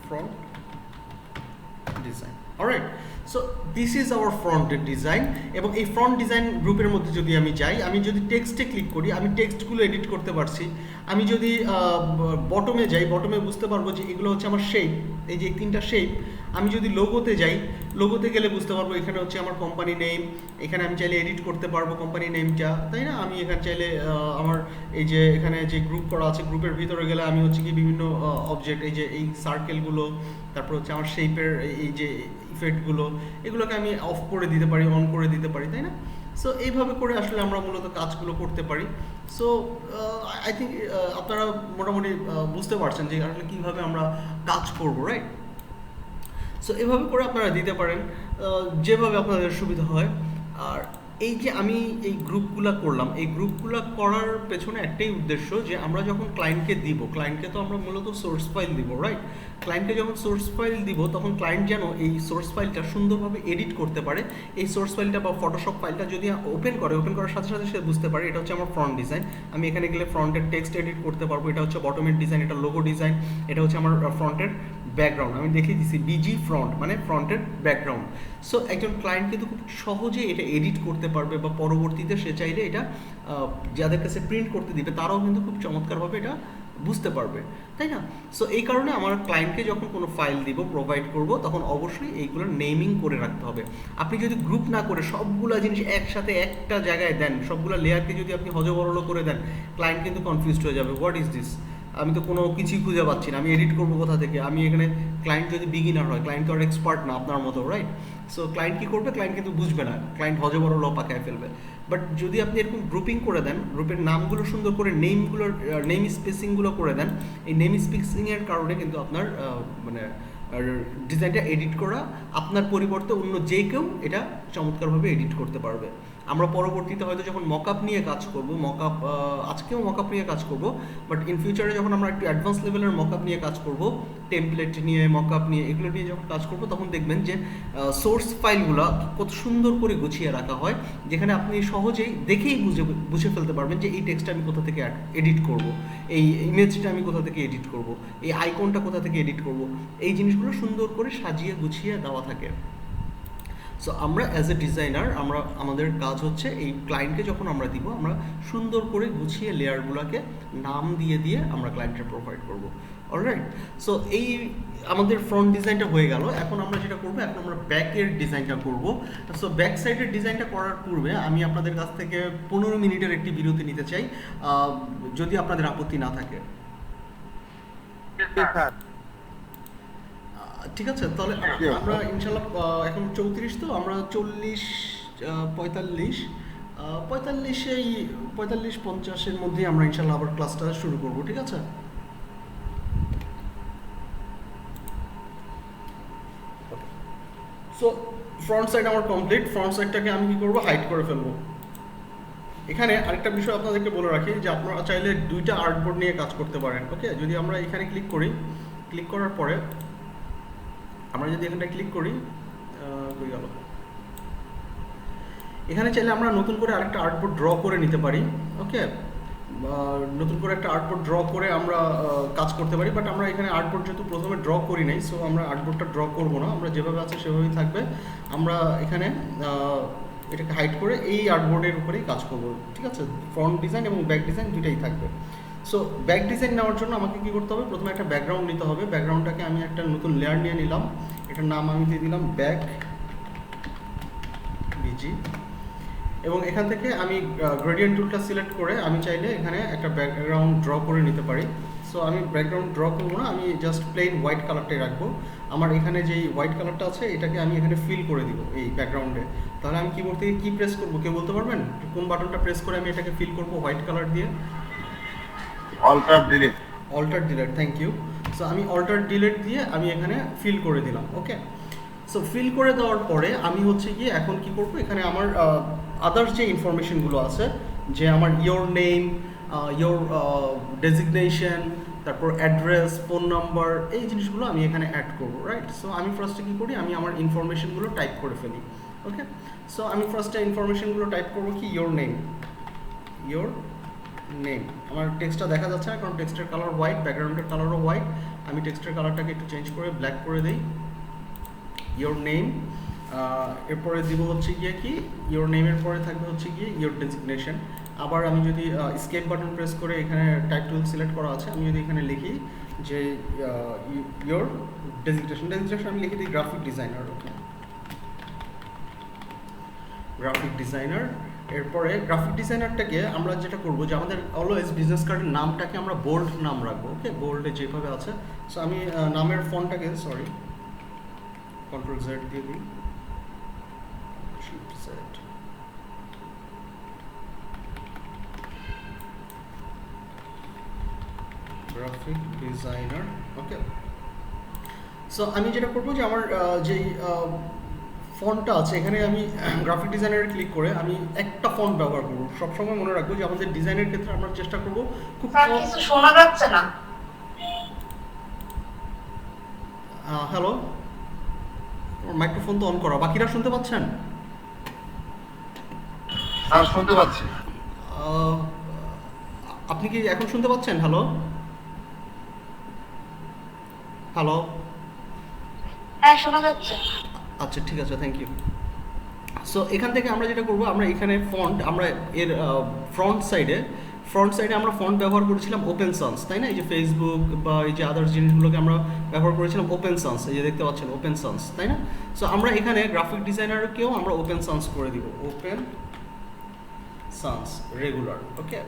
Front design, alright. So this is our front design. এবং এই ফ্রন্ট ডিজাইন গ্রুপের মধ্যে যদি আমি যাই, আমি যদি টেক্সটে ক্লিক করি, আমি টেক্সটগুলো এডিট করতে পারছি। আমি যদি বটমে যাই, বটমে বুঝতে পারবো যে এগুলো হচ্ছে আমার শেপ, এই যে 3টা শেপ। আমি যদি লোগোতে যাই, লোগোতে গেলে বুঝতে পারবো এখানে হচ্ছে আমার কোম্পানি নেম, এখানে আমি চাইলে এডিট করতে পারবো কোম্পানি নেমটা, তাই না। আমি এখানে চাইলে আমার এই যে এখানে যে গ্রুপ করা আছে, গ্রুপের ভিতরে গেলে আমি হচ্ছে কি বিভিন্ন অবজেক্ট, এই যে এই সার্কেলগুলো, তারপর হচ্ছে আমার শেপের এই যে ইফেক্টগুলো, এগুলোকে আমি অফ করে দিতে পারি, অন করে দিতে পারি, তাই না। সো এইভাবে করে আসলে আমরা মূলত কাজগুলো করতে পারি। সো আই থিঙ্ক আপনারা মোটামুটি বুঝতে পারছেন যে আসলে কীভাবে আমরা কাজ করবো, রাইট। সো এভাবে করে আপনারা দিতে পারেন যেভাবে আপনাদের সুবিধা হয়। আর এই যে আমি এই গ্রুপগুলো করলাম, এই গ্রুপগুলো করার পেছনে একটাই উদ্দেশ্য যে আমরা যখন ক্লায়েন্টকে দিব, ক্লায়েন্টকে তো আমরা মূলত সোর্স ফাইল দিব, রাইট। ক্লায়েন্টকে যখন সোর্স ফাইল দিব তখন ক্লায়েন্ট যেন এই সোর্স ফাইলটা সুন্দরভাবে এডিট করতে পারে। এই সোর্স ফাইলটা বা ফটোশপ ফাইলটা যদি ওপেন করার সাথে সাথে সে বুঝতে পারে এটা হচ্ছে আমার ফ্রন্ট ডিজাইন। আমি এখানে গেলে ফ্রন্টের টেক্সট এডিট করতে পারবো, এটা হচ্ছে বটমের ডিজাইন, এটা লোগো ডিজাইন, এটা হচ্ছে আমার ফ্রন্টের ব্যাকগ্রাউন্ড। আমি দেখিয়ে দিচ্ছি বিজি ফ্রন্ট মানে ফ্রন্টের ব্যাকগ্রাউন্ড। সো একজন ক্লায়েন্ট কিন্তু খুব সহজে এটা এডিট করতে পারবে বা পরবর্তীতে সে চাইলে এটা যাদের কাছে প্রিন্ট করতে দিবে তারাও কিন্তু খুব চমৎকারভাবে এটা বুঝতে পারবে, তাই না। সো এই কারণে আমার ক্লায়েন্টকে যখন কোনো ফাইল দিব, প্রোভাইড করব, তখন অবশ্যই এইগুলোর নেমিং করে রাখতে হবে। আপনি যদি গ্রুপ না করে সবগুলো জিনিস একসাথে একটা জায়গায় দেন, সবগুলো লেয়ারকে যদি আপনি হজবরল করে দেন, ক্লায়েন্ট কিন্তু কনফিউজড হয়ে যাবে, হোয়াট ইজ দিস, আমি তো কোনো কিছুই খুঁজে পাচ্ছি না, আমি এডিট করবো কোথা থেকে। আমি এখানে ক্লায়েন্ট যদি বিগিনার হয়, ক্লায়েন্ট তো আর এক্সপার্ট না আপনার মতো, রাইট। সো ক্লায়েন্ট কী করবে, ক্লায়েন্ট কিন্তু বুঝবে না, ক্লায়েন্ট হজবরল পাকায় ফেলবে। বাট যদি আপনি এরকম গ্রুপিং করে দেন, গ্রুপের নামগুলো সুন্দর করে নেম স্পেসিংগুলো করে দেন, এই নেম স্পেসিংয়ের কারণে কিন্তু আপনার মানে ডিজাইনটা এডিট করা আপনার পরিবর্তে অন্য যে কেউ এটা চমৎকারভাবে এডিট করতে পারবে। আমরা পরবর্তীতে হয়তো যখন মকআপ নিয়ে কাজ করব, আজকেও মকআপ নিয়ে কাজ করব, বাট ইন ফিউচারে যখন আমরা একটু অ্যাডভান্স লেভেলের মকআপ নিয়ে কাজ করব, টেমপ্লেট নিয়ে, মকআপ নিয়ে, এগুলো নিয়ে যখন কাজ করব, তখন দেখবেন যে সোর্স ফাইলগুলো কত সুন্দর করে গুছিয়ে রাখা হয়, যেখানে আপনি সহজেই দেখেই বুঝে ফেলতে পারবেন যে এই টেক্সটটা আমি কোথা থেকে এডিট করব, এই ইমেজটা আমি কোথা থেকে এডিট করব, এই আইকনটা কোথা থেকে এডিট করব, এই জিনিসগুলো সুন্দর করে সাজিয়ে গুছিয়ে দেওয়া থাকে। সো আমরা অ্যাজ এ ডিজাইনার আমাদের কাজ হচ্ছে এই ক্লায়েন্টকে যখন আমরা দিব, আমরা সুন্দর করে গুছিয়ে লেয়ারগুলোকে নাম দিয়ে আমরা ক্লায়েন্টকে প্রোভাইড করব, অলরাইট। সো এই আমাদের ফ্রন্ট ডিজাইনটা হয়ে গেল। এখন আমরা যেটা করবো, এখন আমরা ব্যাকের ডিজাইনটা করব। সো ব্যাক সাইডের ডিজাইনটা করার পূর্বে আমি আপনাদের কাছ থেকে 15 মিনিটের একটি বিরতি নিতে চাই, যদি আপনাদের আপত্তি না থাকে। ঠিক আছে, তাহলে আমরা ইনশাল্লাহ এখন 34, তো আমরা 40, 45, 50-এর মধ্যে আমরা ইনশাল্লাহ আবার ক্লাসটা শুরু করব, ঠিক আছে। সো ফ্রন্ট সাইড আমার কমপ্লিট। ফ্রন্ট সাইডটাকে আমি কি করব, হাইড করে ফেলবো। এখানে আরেকটা বিষয় আপনাদেরকে বলে রাখি যে আপনারা চাইলে 2টা আর্টবোর্ড নিয়ে কাজ করতে পারেন। ওকে, যদি আমরা এখানে ক্লিক করি, ক্লিক করার পরে আমরা যদি এখানটা ক্লিক করি, হয়ে গেল। এখানে চাইলে আমরা নতুন করে আরেকটা আর্টবোর্ড ড্র করে নিতে পারি। ওকে, নতুন করে একটা আর্টবোর্ড ড্র করে আমরা কাজ করতে পারি। বাট আমরা এখানে আর্টবোর্ড যেহেতু প্রথমে ড্র করি নাই, সো আমরা আর্টবোর্ডটা ড্র করব না, আমরা যেভাবে আছে সেভাবেই থাকবে। আমরা এখানে এটাকে হাইড করে এই আর্টবোর্ডের উপরেই কাজ করব, ঠিক আছে। ফ্রন্ট ডিজাইন এবং ব্যাক ডিজাইন দুইটাই থাকবে। সো ব্যাক ডিজাইন নেওয়ার জন্য আমাকে কি করতে হবে, প্রথমে একটা ব্যাকগ্রাউন্ড নিতে হবে। ব্যাকগ্রাউন্ডটাকে আমি একটা নতুন লেয়ার নিয়ে নিলাম, এটার নাম আমি দিয়ে দিলাম ব্যাক বিজি। এবং এখান থেকে আমি গ্রেডিয়েন্ট টুলটা সিলেক্ট করে আমি চাইলে এখানে একটা ব্যাকগ্রাউন্ড ড্র করে নিতে পারি। সো আমি ব্যাকগ্রাউন্ড ড্র করবো না, আমি জাস্ট প্লেন হোয়াইট কালারটাই রাখবো। আমার এখানে যেই হোয়াইট কালারটা আছে এটাকে আমি এখানে ফিল করে দিব এই ব্যাকগ্রাউন্ডে। তাহলে আমি কিবোর্ড থেকে কি প্রেস করবো, কেউ বলতে পারবেন কোন বাটনটা প্রেস করে আমি এটাকে ফিল করবো হোয়াইট কালার দিয়ে? Alter delete. Alter delete, thank you. So আমি অল্টার ডিলেট দিয়ে আমি এখানে ফিল করে দিলাম। ওকে, সো ফিল করে দেওয়ার পরে আমি হচ্ছে গিয়ে এখন কি করব, এখানে আমার আদার্স যে ইনফরমেশনগুলো আছে, যে আমার ইয়োর নেম, ইয়োর ডেজিগনেশন, তারপর অ্যাড্রেস, ফোন নাম্বার, এই জিনিসগুলো আমি এখানে অ্যাড করবো, রাইট? সো আমি ফার্স্টে কী করি, আমি আমার ইনফরমেশনগুলো টাইপ করে ফেলি। ওকে, সো আমি ফার্স্টে ইনফরমেশনগুলো টাইপ করবো কি, ইয়োর নেম, ইয়োর নেম। আমার টেক্সটটা দেখা যাচ্ছে না কারণ টেক্সটের কালার হোয়াইট, ব্যাকগ্রাউন্ডের কালারও হোয়াইট। আমি টেক্সটের কালারটাকে একটু চেঞ্জ করে ব্ল্যাক করে দিই। ইয়োর নেম, এরপরে দিব হচ্ছে গিয়ে কি, ইয়োর নেমের পরে থাকবে হচ্ছে গিয়ে ইয়োর ডেজিগনেশন। আবার আমি যদি স্কেপ বাটন প্রেস করে এখানে টাইপ টুল সিলেক্ট করা আছে, আমি যদি এখানে লিখি যে ইয়োর ডেজিগনেশন আমি লিখে দিই গ্রাফিক ডিজাইনার। ওকে, গ্রাফিক ডিজাইনার। এরপরে গ্রাফিক ডিজাইনারটাকে আমরা যেটা করবো যে আমাদের অলওয়েজ বিজনেস কার্ডের নামটাকে আমরা বোল্ড নাম রাখবো। ওকে, বোল্ডে যেভাবে আছে। সো আমি নামের ফন্টটাকে, সরি, কন্ট্রোল জেড দিয়ে দিই, shift Z. Graphic designer. Okay, so আমি যেটা করবো যে আমার যেই ফন্টটা আছে এখানে আমি গ্রাফিক ডিজাইনারে ক্লিক করে আমি একটা ফন্ট ব্যবহার করবো। সবসময় মনে রাখবো যে আমাদের ডিজাইনের ক্ষেত্রে আমরা চেষ্টা করবো খুব কিছু শোনা যাচ্ছে না। হ্যালো, মাইক্রোফোন তো অন করা, বাকিরা শুনতে পাচ্ছেন? স্যার শুনতে পাচ্ছি। আপনি কি এখন শুনতে পাচ্ছেন? হ্যালো, হ্যালো, হ্যাঁ শোনা যাচ্ছে। আচ্ছা ঠিক আছে, থ্যাংক ইউ। সো এখান থেকে আমরা যেটা করবো, আমরা এখানে ফন্ট, আমরা এর ফ্রন্ট সাইডে আমরা ফন্ট ব্যবহার করেছিলাম ওপেন সান্স, তাই না? এই যে ফেসবুক বা এই যে আদার্স জিনিসগুলোকে আমরা ব্যবহার করেছিলাম ওপেন সান্স, এই যে দেখতে পাচ্ছেন ওপেন সান্স, তাই না? সো আমরা এখানে গ্রাফিক ডিজাইনারকেও আমরা ওপেন সান্স করে দিব, ওপেন সান্স রেগুলার। ওকে,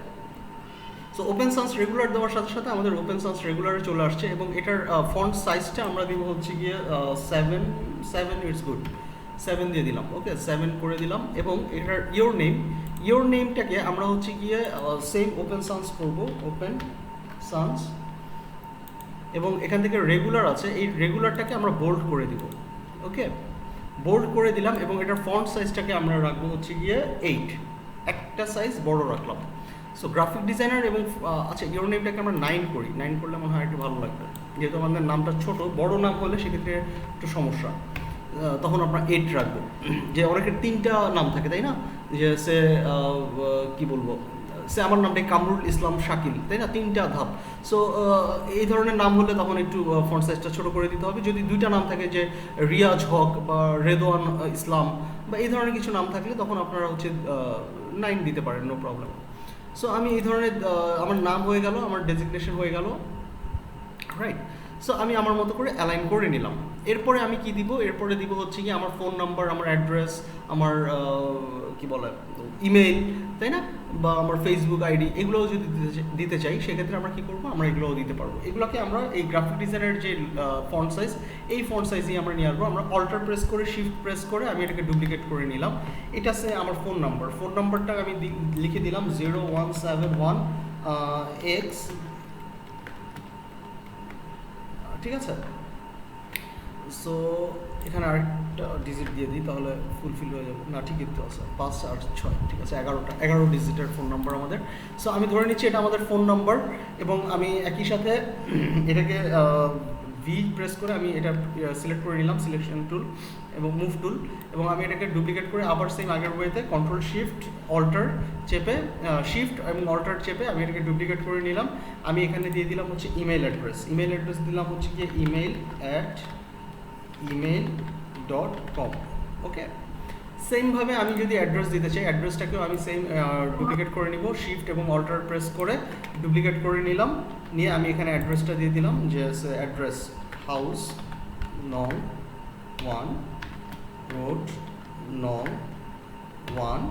সো ওপেন সান্স রেগুলার দেওয়ার সাথে সাথে আমাদের ওপেন সান্স রেগুলারে চলে আসছে এবং এটার ফন্ট সাইজটা আমরা দিব হচ্ছে গিয়ে 7 ইটস গুড, 7 দিয়ে দিলাম। ওকে, 7 করে দিলাম। এবং এটার ইয়োর নেমটাকে আমরা হচ্ছে গিয়ে সেম ওপেন সান্স করবো, ওপেন সান্স। এবং এখান থেকে রেগুলার আছে, এই রেগুলারটাকে আমরা বোল্ড করে দিব। ওকে, বোল্ড করে দিলাম এবং এটার ফন্ট সাইজটাকে আমরা রাখবো হচ্ছে গিয়ে 8, একটা সাইজ বড় রাখলাম। সো গ্রাফিক ডিজাইনার এবং আচ্ছা ইয়োর নেমটাকে আমরা 9 করি, 9 করলে মনে হয় একটু ভালো লাগবে, যেহেতু আমাদের নামটা ছোট, বড় নাম হলে সেক্ষেত্রে একটু সমস্যা, তখন আমরা 8 রাখবো। যে অনেকের 3টা নাম থাকে, তাই না? যে সে কি বলবো, সে আমার নামটা কামরুল ইসলাম শাকিল, তাই না? 3টা ধাপ। সো এই ধরনের নাম হলে তখন একটু ফন্ট সাইজটা ছোটো করে দিতে হবে। যদি 2টা নাম থাকে, যে রিয়াজ হক বা রেদওয়ান ইসলাম বা এই ধরনের কিছু নাম থাকলে তখন আপনারা হচ্ছে 9 দিতে পারেন, নো প্রবলেম। সো আমি এই ধরনের আমার নাম হয়ে গেল, আমার ডেজিগনেশন হয়ে গেল, রাইট? সো আমি আমার মতো করে অ্যালাইন করে নিলাম। এরপরে আমি কি দিব, এরপরে দিব হচ্ছে কি আমার ফোন নাম্বার, আমার অ্যাড্রেস, আমার কি বলে ইমেইল, তাই না? বা আমার ফেসবুক আইডি, এগুলোও যদি দিতে চাই সেক্ষেত্রে আমরা কি করবো, আমরা এগুলোও দিতে পারবো। এগুলোকে আমরা এই গ্রাফিক ডিজাইনের যে ফন্ট সাইজ, এই ফন্ট সাইজেই আমরা নিয়ে আসবো। আমরা অল্টার প্রেস করে, শিফট প্রেস করে আমি এটাকে ডুপ্লিকেট করে নিলাম। এটা সে আমার ফোন নাম্বারটা আমি লিখে দিলাম 0171X, ঠিক আছে? সো এখানে আরেকটা ডিজিট দিয়ে দিই, তাহলে ফুলফিল হয়ে যাবে না? ঠিকই তো আছে, 5 আর 6, ঠিক আছে, 11 ডিজিটের ফোন নাম্বার আমাদের। সো আমি ধরে নিচ্ছি এটা আমাদের ফোন নাম্বার এবং আমি একই সাথে এটাকে ভি প্রেস করে আমি এটা সিলেক্ট করে নিলাম, সিলেকশন টুল এবং মুভ টুল, এবং আমি এটাকে ডুপ্লিকেট করে আবার সেম আগের ওয়েতে কন্ট্রোল শিফট অল্টার চেপে, শিফট এবং অল্টার চেপে আমি এটাকে ডুপ্লিকেট করে নিলাম। আমি এখানে দিয়ে দিলাম হচ্ছে ইমেল অ্যাড্রেস দিলাম হচ্ছে গিয়ে email@email.com। ওকে, সেম ভাবে আমি যদি অ্যাড্রেস দিতে চাই, অ্যাড্রেসটাকেও আমি সেম ডুপ্লিকেট করে নিব, শিফট এবং অল্টার প্রেস করে ডুপ্লিকেট করে নিলাম, নিয়ে আমি এখানে অ্যাড্রেসটা দিয়ে দিলাম যে অ্যাড্রেস হাউস নং 1 রোড নং 1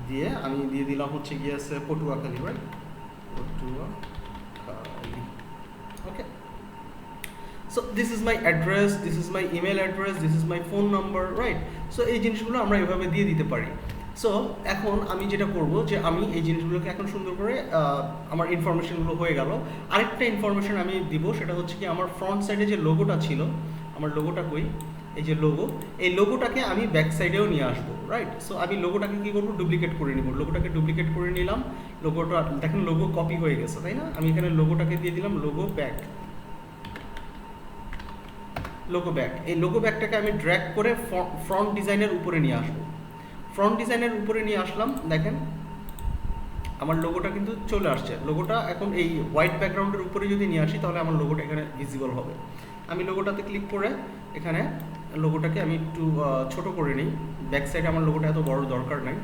দিয়ে আমি দিয়ে দিলাম হচ্ছে গিয়ে Patuakhali, right, Patuakhali. Okay, so this is my address, this is my email address, this is my phone number, right. So এই জিনিসগুলো আমরা এভাবে দিয়ে দিতে পারি। সো এখন আমি যেটা করব যে আমি এই জিনিসগুলোকে এখন সুন্দর করে আমার ইনফরমেশনগুলো হয়ে গেল। আরেকটা ইনফরমেশন আমি দিব, সেটা হচ্ছে কি আমার ফ্রন্ট সাইডে যে লোগোটা ছিল, আমার লোগোটা কই, এই যে লোগো, এই লোগোটাকে আমি ব্যাক সাইডেও নিয়ে আসবো, রাইট। সো আমি লোগোটাকে কী করবো, ডুপ্লিকেট করে নিব, লোগোটাকে ডুপ্লিকেট করে নিলাম। লোগোটা দেখেন লোগো কপি হয়ে গেছে, তাই না? আমি এখানে লোগোটাকে দিয়ে দিলাম লোগো ব্যাক, লোগো ব্যাক। এই লোগো ব্যাকটাকে আমি ড্র্যাগ করে ফ্রন্ট ডিজাইনের উপরে নিয়ে আসবো। ফ্রন্ট ডিজাইনের উপরে নিয়ে আসলাম, দেখেন আমার লোগোটা কিন্তু চলে আসছে। লোগোটা এখন এই হোয়াইট ব্যাকগ্রাউন্ডের উপরে যদি নিয়ে আসি তাহলে আমার লোগোটা এখানে ভিজিবল হবে। আমি লোগোটাতে ক্লিক করে এখানে লোগোটাকে আমি একটু ছোট করে নিই, ব্যাক সাইডে আমার লোগোটা এত বড় দরকার নাই,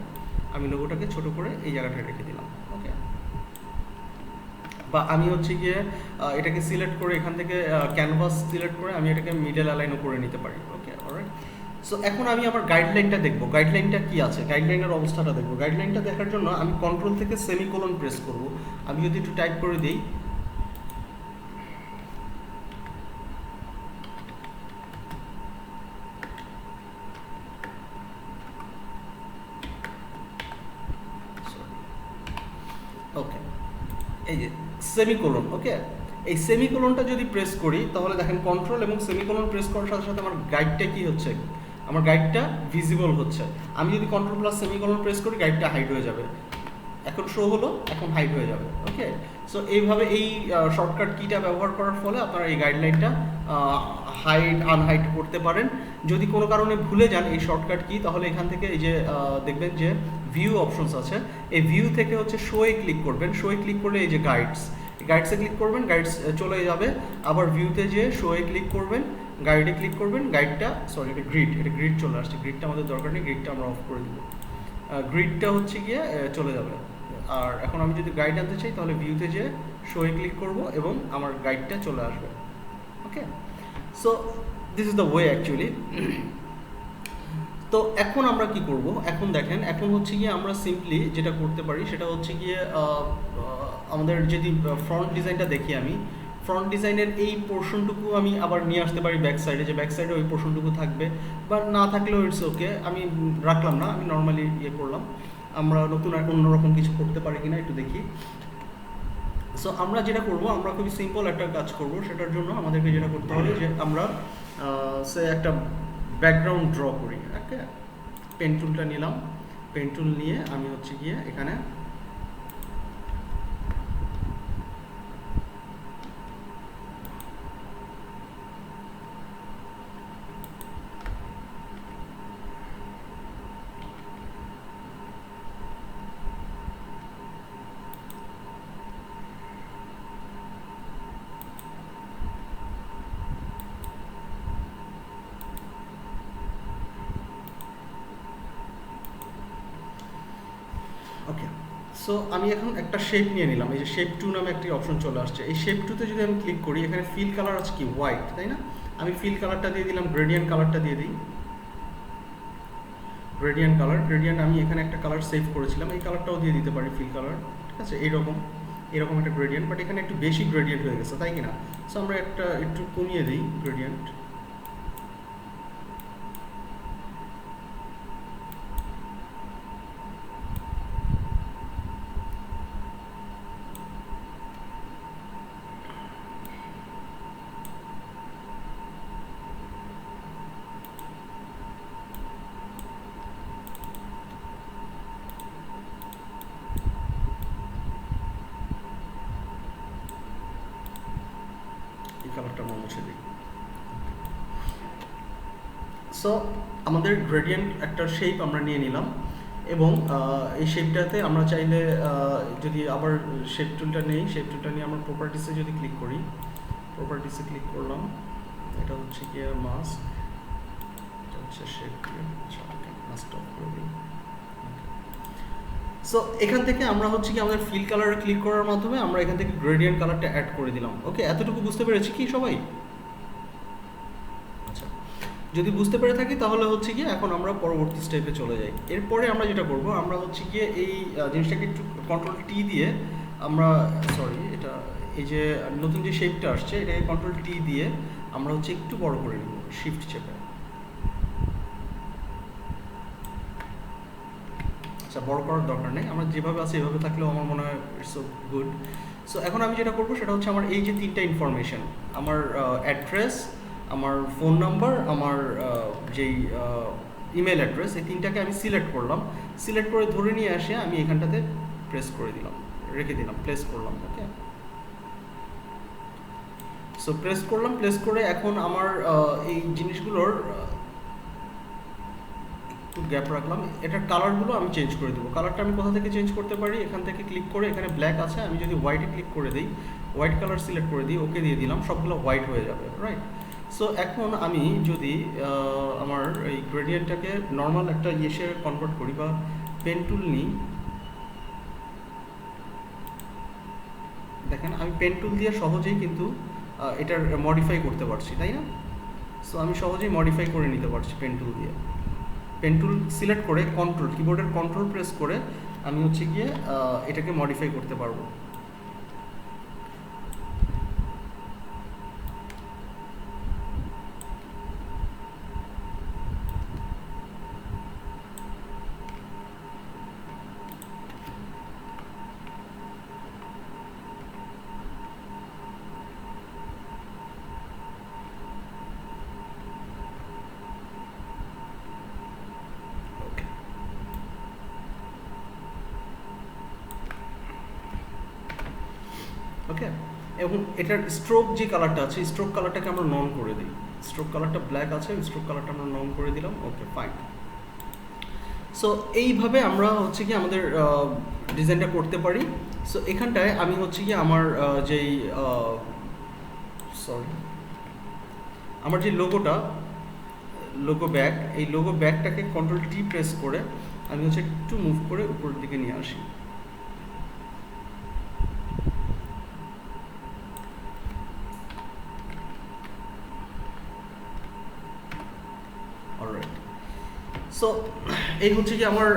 আমি লোগোটাকে ছোট করে এই জায়গাটায় রেখে দিলাম। ওকে, বা আমি হচ্ছে গিয়ে এটাকে সিলেক্ট করে এখান থেকে ক্যানভাস সিলেক্ট করে আমি এটাকে মিডল অ্যালাইনও করে নিতে পারি। ওকে, অলরাইট। সো এখন আমি আমার গাইডলাইনটা দেখব, গাইডলাইনটা কি আছে, গাইডলাইনের অবস্থাটা দেখব। গাইডলাইনটা দেখার জন্য আমি কন্ট্রোল থেকে সেমিকোলন প্রেস করব। আমি যদি একটু টাইপ করে দিই, ওকে, এই যে সেমিকোলন। ওকে, এই সেমিকোলনটা যদি প্রেস করি তাহলে দেখেন কন্ট্রোল এবং সেমিকোলন প্রেস করার সাথে সাথে আমার গাইডটা কি হচ্ছে, আমার গাইডটা ভিজিবল হচ্ছে। আমি যদি কন্ট্রোল প্লাস সেমিকোলন প্রেস করি গাইডটা হাইড হয়ে যাবে, এখন শো হলো, এখন হাইড হয়ে যাবে। ওকে, সো এইভাবে এই শর্টকাট কিটা ব্যবহার করার ফলে আপনারা এই গাইডলাইনটা হাইড আনহাইড করতে পারেন। যদি কোনো কারণে ভুলে যান এই শর্টকাট কি, তাহলে এখান থেকে এই যে দেখবেন যে ভিউ অপশনস আছে, এই ভিউ থেকে হচ্ছে শোয়ে ক্লিক করবেন। শোয়ে ক্লিক করলে এই যে গাইডসে ক্লিক করবেন, গাইডস চলে যাবে। আবার ভিউতে যে শোয়ে ক্লিক করবেন, গাইডে ক্লিক করবেন, গাইডটা সরি এটা গ্রিড চলে আসছে, গ্রিডটা আমাদের দরকার নেই, গ্রিডটা আমরা অফ করে দিব। গ্রিডটা হচ্ছে গিয়ে চলে যাবে। আর এখন আমি যদি গাইড আনতে চাই তাহলে ভিউতে যে শোয়ে ক্লিক করব এবং আমার গাইডটা চলে আসবে। Okay, so this is the way actually. তো এখন আমরা কি করব, এখন দেখেন, এখন হচ্ছে গিয়ে আমরা সিম্পলি যেটা করতে পারি সেটা হচ্ছে গিয়ে আমাদের যদি ফ্রন্ট ডিজাইনটা দেখি, আমি ফ্রন্ট ডিজাইনের এই পোর্শনটুকু আমি আবার নিয়ে আসতে পারি ব্যাক সাইডে, যে ব্যাক সাইডে ওই পোর্শনটুকু থাকবে, বা না থাকলেও ইটস ওকে, আমি রাখলাম না, আমি নর্মালি ইয়ে করলাম। আমরা নতুন আর অন্যরকম কিছু করতে পারি কিনা একটু দেখি। সো আমরা যেটা করব, আমরা খুবই সিম্পল একটা কাজ করব। সেটার জন্য আমাদেরকে যেটা করতে হবে যে আমরা সে একটা ব্যাকগ্রাউন্ড ড্র করি। ওকে, পেন টুলটা নিলাম, পেন টুল নিয়ে আমি হচ্ছে গিয়ে এখানে ওকে, সো আমি এখন একটা শেপ নিয়ে নিলাম। এই যে শেপ টু নামে একটি অপশন চলে আসছে। এই শেপ টুতে যদি আমি ক্লিক করি, এখানে ফিল কালার আছে কি হোয়াইট, তাই না? আমি ফিল কালারটা দিয়ে দিলাম, গ্রেডিয়েন্ট কালারটা দিয়ে দিই, গ্রেডিয়েন্ট কালার। গ্রেডিয়েন্ট আমি এখানে একটা কালার সেভ করেছিলাম, এই কালারটাও দিয়ে দিতে পারি, ফিল কালার। ঠিক আছে, এরকম একটা গ্রেডিয়েন্ট, বাট এখানে একটু বেশি গ্রেডিয়েন্ট হয়ে গেছে, তাই কি না? সো আমরা একটু কমিয়ে দিই গ্রেডিয়েন্ট। কালারটা আমরা মুছে দিই। সো আমাদের গ্রেডিয়েন্ট একটা শেপ আমরা নিয়ে নিলাম, এবং এই শেপটাতে আমরা চাইলে যদি আবার শেপ টুলটা নেই, শেপ টুলটা নিয়ে আমরা প্রপার্টিসে যদি ক্লিক করি, প্রপার্টিসে ক্লিক করলাম, এটা হচ্ছে গিয়ে মাস্ক, এটা হচ্ছে শেপ দিয়ে, আচ্ছা ওকে মাস্ক অফ করে দিই। সো এখান থেকে আমরা হচ্ছে কি আমাদের ফিল কালারে ক্লিক করার মাধ্যমে আমরা এখান থেকে গ্রেডিয়েন্ট কালারটা অ্যাড করে দিলাম। ওকে, এতটুকু বুঝতে পেরেছি কি সবাই? আচ্ছা, যদি বুঝতে পেরে থাকি তাহলে হচ্ছে গিয়ে এখন আমরা পরবর্তী স্টেপে চলে যাই। এরপরে আমরা যেটা করব, আমরা হচ্ছে গিয়ে এই জিনিসটাকে একটু কন্ট্রোল টি দিয়ে আমরা, সরি এটা এই যে নতুন যে শেপটা আসছে এটাকে কন্ট্রোল টি দিয়ে আমরা হচ্ছে একটু বড় করে নিব শিফট চেপে। আচ্ছা, বড় করার দরকার নেই, আমরা যেভাবে আছে এভাবে থাকলেও আমার মনে হয় ইটস সো গুড। সো এখন আমি যেটা করবো সেটা হচ্ছে আমার এই যে তিনটা ইনফরমেশন, আমার অ্যাড্রেস, আমার ফোন নাম্বার, আমার যেই ইমেল অ্যাড্রেস, এই তিনটাকে আমি সিলেক্ট করলাম। সিলেক্ট করে ধরে নিয়ে আসে আমি এখানটাতে প্রেস করে দিলাম, রেখে দিলাম, প্লেস করলাম। ওকে, সো প্রেস করলাম, প্লেস করে এখন আমার এই জিনিসগুলোর একটু গ্যাপ রাখলাম, এটার কালারগুলো আমি চেঞ্জ করে দেবো। কালারটা আমি কোথা থেকে চেঞ্জ করতে পারি? এখান থেকে ক্লিক করে এখানে ব্ল্যাক আছে, আমি যদি হোয়াইটে ক্লিক করে দিই, হোয়াইট কালার সিলেক্ট করে দিই, ওকে দিয়ে দিলাম, সবগুলো হোয়াইট হয়ে যাবে, রাইট? সো এখন আমি যদি আমার এই গ্রেডিয়েন্টটাকে নর্মাল একটা ইয়েসে কনভার্ট করি বা পেন টুল নিই, দেখেন আমি পেন টুল দিয়ে সহজেই কিন্তু এটার মডিফাই করতে পারছি, তাই না? সো আমি সহজেই মডিফাই করে নিতে পারছি পেন টুল দিয়ে। পেন টুল সিলেক্ট করে কন্ট্রোল, কিবোর্ডের কন্ট্রোল প্রেস করে আমি হচ্ছে গিয়ে এটাকে মডিফাই করতে পারবো। ওকে, এবং এটার স্ট্রোক যে কালারটা আছে, স্ট্রোক কালারটাকে আমরা নন করে দিই। স্ট্রোক কালারটা ব্ল্যাক আছে, স্ট্রোক কালারটা আমরা নন করে দিলাম। ওকে, ফাইন। সো এইভাবে আমরা হচ্ছে কি আমাদের ডিজাইনটা করতে পারি। সো এখানটায় আমি হচ্ছে কি আমার যেই সরি আমার যে লোগোটা, লোগো ব্যাগ, এই লোগো ব্যাগটাকে কন্ট্রোল টি প্রেস করে আমি হচ্ছে একটু মুভ করে উপরের দিকে নিয়ে আসি। অলরাইট, সো এই হচ্ছে কি আমার